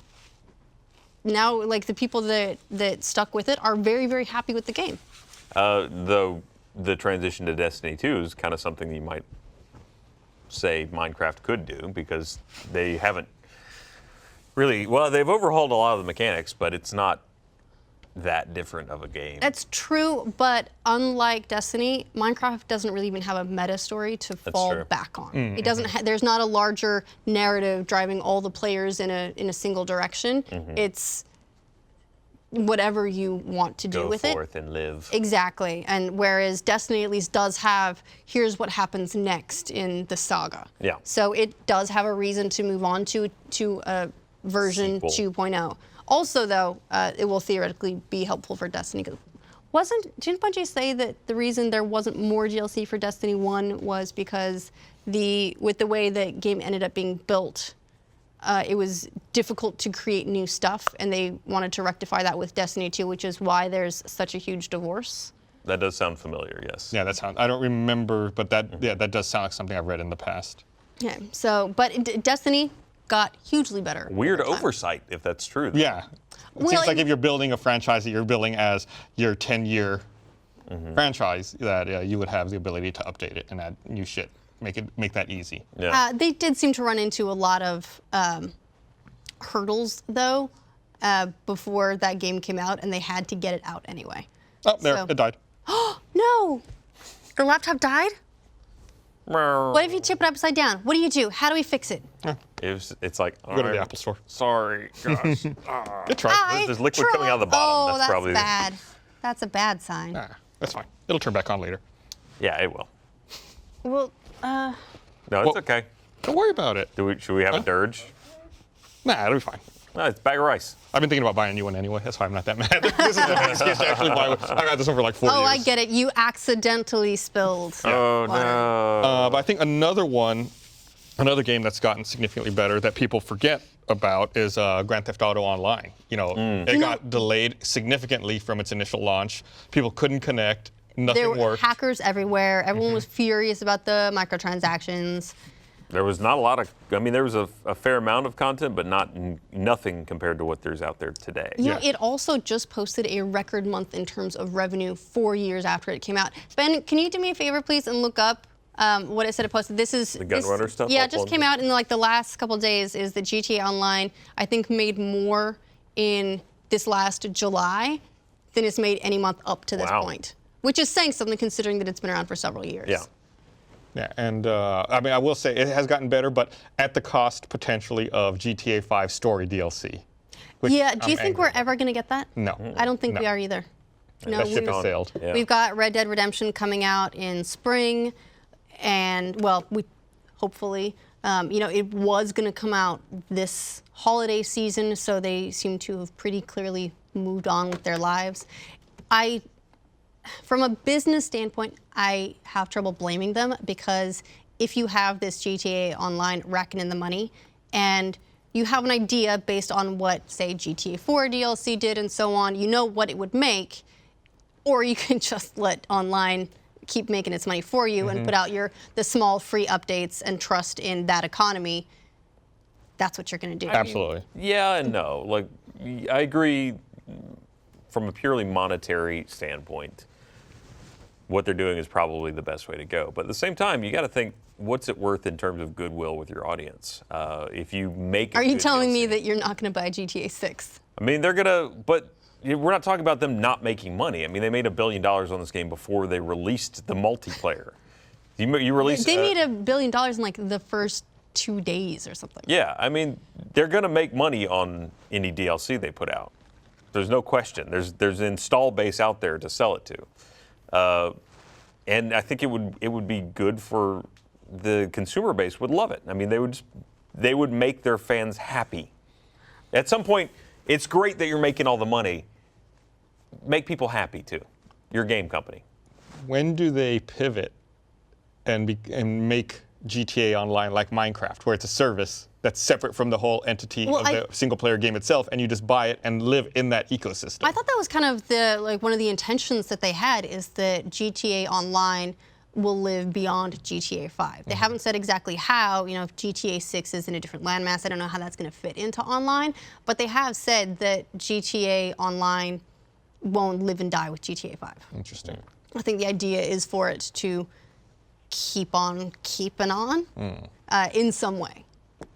A: now, like, the people that stuck with it are very, very happy with the game.
C: Though the transition to Destiny 2 is kind of something you might say Minecraft could do, because they haven't really, well, they've overhauled a lot of the mechanics, but it's not that different of a game.
A: That's true, but unlike Destiny, Minecraft doesn't really even have a meta story to fall
C: true.
A: back on. It doesn't. There's not a larger narrative driving all the players in a single direction. It's whatever you want to do
C: Go
A: with it.
C: forth and live.
A: Exactly. And whereas Destiny at least does have, here's what happens next in the saga.
C: Yeah.
A: So it does have a reason to move on to a version
C: Sequel.
A: 2.0. Also, though, it will theoretically be helpful for Destiny. Didn't Bungie say that the reason there wasn't more DLC for Destiny 1 was because with the way the game ended up being built, it was difficult to create new stuff, and they wanted to rectify that with Destiny 2, which is why there's such a huge divorce.
C: That does sound familiar, yes.
B: Yeah, that sounds. I don't remember, but that does sound like something I've read in the past.
A: Yeah. So, but Destiny got hugely better.
C: Weird
A: over time.
C: oversight, if that's true.
B: Yeah. It
A: Well,
B: seems like if you're building a franchise that you're building as your 10-year franchise, that you would have the ability to update it and add new shit. Make that easy.
C: Yeah.
A: They did seem to run into a lot of hurdles, though, before that game came out, and they had to get it out anyway.
B: Oh, there,
A: So-
B: it died.
A: No! The laptop died? What if you tip it upside down? What do you do? How do we fix it?
C: It's like,
B: Go to the Apple Store.
C: Sorry, gosh.
B: Good try.
C: There's liquid coming out of the bottom.
A: Oh,
C: That's probably
A: bad. That's a bad sign.
B: Nah, that's fine. It'll turn back on later.
C: Yeah, it will.
A: Well,
C: No, it's
B: Well-
C: okay.
B: Don't worry about it.
C: Should we have a dirge?
B: Nah, it'll be fine.
C: No, it's a bag of rice.
B: I've been thinking about buying a new one anyway. That's why I'm not that mad. This is the best excuse to actually buy one. I've had this one for like 4 years.
A: oh, I get it. You accidentally spilled.
C: Oh,
A: water.
C: no.
B: But I think another game that's gotten significantly better that people forget about is Grand Theft Auto Online. It got delayed significantly from its initial launch. People couldn't connect.
A: There
B: Nothing
A: were
B: worked.
A: hackers everywhere. Everyone was furious about the microtransactions.
C: There was not a lot of, there was a fair amount of content, but nothing compared to what there's out there today.
A: You know,
B: Yeah.
A: it also just posted a record month in terms of revenue 4 years after it came out. Ben, can you do me a favor, please, and look up what it said it posted? This is
C: The Gunrunner stuff?
A: Yeah,
C: I'll
A: it just
C: pull
A: came
C: it.
A: out in like the last couple days. Is that GTA Online? I think made more in this last July than it's made any month up to this
C: Wow.
A: point, which is saying something considering that it's been around for several years.
C: Yeah.
B: Yeah, and I will say it has gotten better, but at the cost potentially of GTA 5 story DLC. which
A: Yeah. Do you
B: I'm
A: think
B: angry
A: we're
B: about.
A: ever going to get that?
B: No.
A: I don't think
B: No.
A: we are either. No,
B: That ship
A: we-
B: has sailed.
C: Yeah.
A: We've got Red Dead Redemption coming out in spring, and we hopefully, it was going to come out this holiday season, so they seem to have pretty clearly moved on with their lives. From a business standpoint, I have trouble blaming them, because if you have this GTA Online racking in the money and you have an idea based on what, say, GTA 4 DLC did and so on, you know what it would make, or you can just let Online keep making its money for you and put out the small free updates and trust in that economy. That's what you're going to do.
B: Absolutely.
C: Yeah and no. Like, I agree from a purely monetary standpoint, what they're doing is probably the best way to go. But at the same time, you got to think, what's it worth in terms of goodwill with your audience? If you make a
A: Are you
C: good
A: telling me
C: DLC.
A: that you're not going to buy GTA 6?
C: They're gonna, but we're not talking about them not making money. They made $1 billion on this game before they released the multiplayer. You released.
A: They made $1 billion in like the first 2 days or something.
C: Yeah, they're gonna make money on any DLC they put out. There's no question. There's an install base out there to sell it to, and I think it would be good for the consumer base. Would love it. They would make their fans happy. At some point, it's great that you're making all the money. Make people happy too. You're a game company.
B: When do they pivot and make GTA Online like Minecraft, where it's a service that's separate from the whole entity of the single-player game itself, and you just buy it and live in that ecosystem.
A: I thought that was kind of the one of the intentions that they had, is that GTA Online will live beyond GTA 5. They haven't said exactly how. You know, if GTA 6 is in a different landmass, I don't know how that's going to fit into online, but they have said that GTA Online won't live and die with GTA 5.
B: Interesting.
A: I think the idea is for it to keep on keeping on in some way.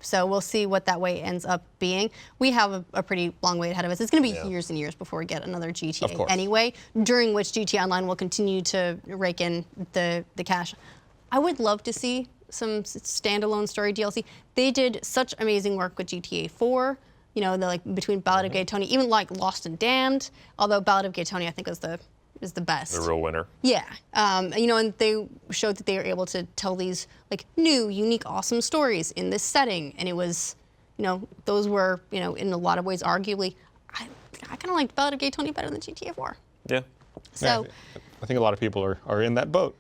A: So we'll see what that way ends up being. We have a pretty long way ahead of us. It's going to be years and years before we get another GTA anyway, during which GTA Online will continue to rake in the cash. I would love to see some standalone story DLC. They did such amazing work with GTA 4. You know, like between Ballad of Gay Tony, even like Lost and Damned. Although Ballad of Gay Tony, I think, is the best.
C: The real winner.
A: Yeah, you know, and they showed that they were able to tell these like new, unique, awesome stories in this setting, and it was, you know, those were, you know, in a lot of ways, arguably, I kind of liked Ballad of Gay Tony better than GTA 4.
C: Yeah.
A: So,
B: I think a lot of people are in that boat.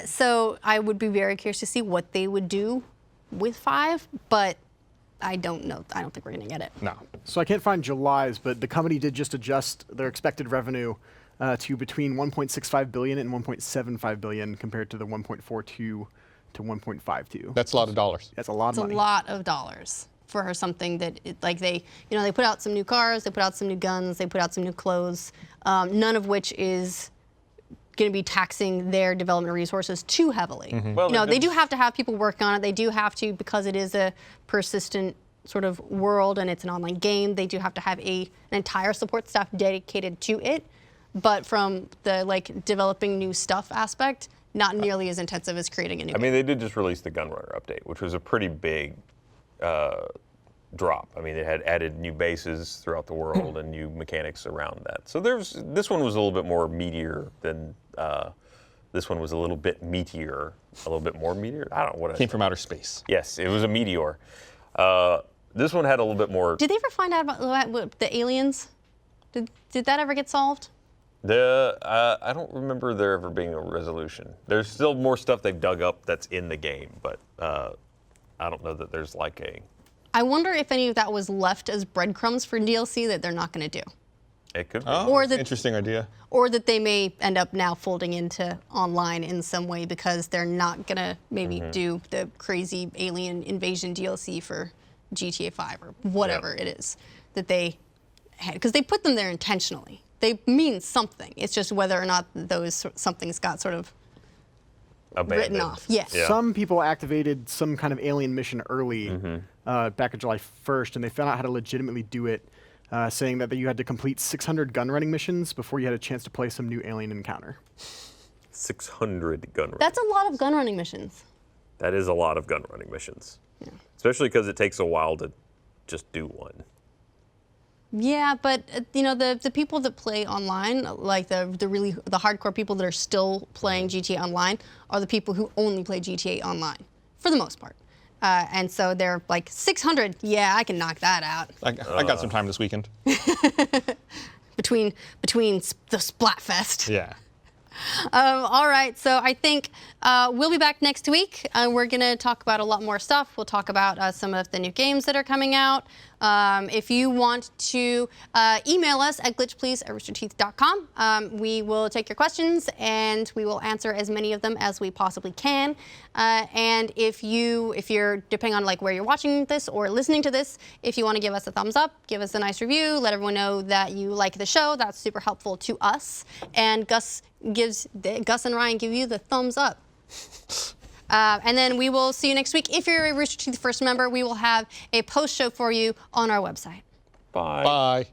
A: so I would be very curious to see what they would do with 5, but I don't know. I don't think we're gonna get it.
B: No.
D: So I can't find July's, but the company did just adjust their expected revenue to between 1.65 billion and 1.75 billion compared to the 1.42 to 1.52.
B: That's a lot of dollars.
D: That's a lot
A: It's
D: of
A: a
D: money.
A: lot of dollars for something that, like they, you know, they put out some new cars, they put out some new guns, they put out some new clothes, none of which is going to be taxing their development resources too heavily.
C: Well,
A: You know, they do have to have people working on it. They do have to, because it is a persistent sort of world and it's an online game, they do have to have an entire support staff dedicated to it. But from the like developing new stuff aspect, not nearly as intensive as creating a new
C: I mean, they did just release the Gunrunner update, which was a pretty big drop. I mean, it had added new bases throughout the world and new mechanics around that. So this one was a little bit more meteor than this one was a little bit meteor, a little bit more meteor. I don't know what.
B: Came from outer space.
C: Yes, it was a meteor. This one had a little bit more.
A: Did they ever find out about the aliens? Did that ever get solved?
C: I don't remember there ever being a resolution. There's still more stuff they've dug up that's in the game, but I don't know that there's like a.
A: I wonder if any of that was left as breadcrumbs for DLC that they're not going to do.
C: It could be.
B: Oh,
A: Or
B: that's
A: the-
B: an interesting idea.
A: Or that they may end up now folding into online in some way because they're not going to maybe do the crazy alien invasion DLC for GTA 5 or whatever it is that they had. Because they put them there intentionally. They mean something. It's just whether or not those somethings got sort of
C: Abandoned.
A: written off. Yes.
C: Yeah.
D: Some people activated some kind of alien mission early back on July 1st, and they found out how to legitimately do it, saying that you had to complete 600 gun running missions before you had a chance to play some new alien encounter.
C: 600 gun runners.
A: That's a lot of gun running missions.
C: That is a lot of gun running missions. Especially because it takes a while to just do one.
A: Yeah, but you know the people that play online, like the hardcore people that are still playing GTA Online, are the people who only play GTA Online for the most part, and so they're like 600. Yeah, I can knock that out
B: I got some time this weekend.
A: between the Splatfest.
B: Yeah.
A: All right, so I think we'll be back next week. We're going to talk about a lot more stuff. We'll talk about some of the new games that are coming out. If you want to email us at glitchplease@roosterteeth.com, we will take your questions and we will answer as many of them as we possibly can. And if you're depending on like where you're watching this or listening to this, if you want to give us a thumbs up, give us a nice review, let everyone know that you like the show. That's super helpful to us. And Gus and Ryan give you the thumbs up. And then we will see you next week. If you're a Rooster Teeth First member, we will have a post show for you on our website.
C: Bye.
B: Bye.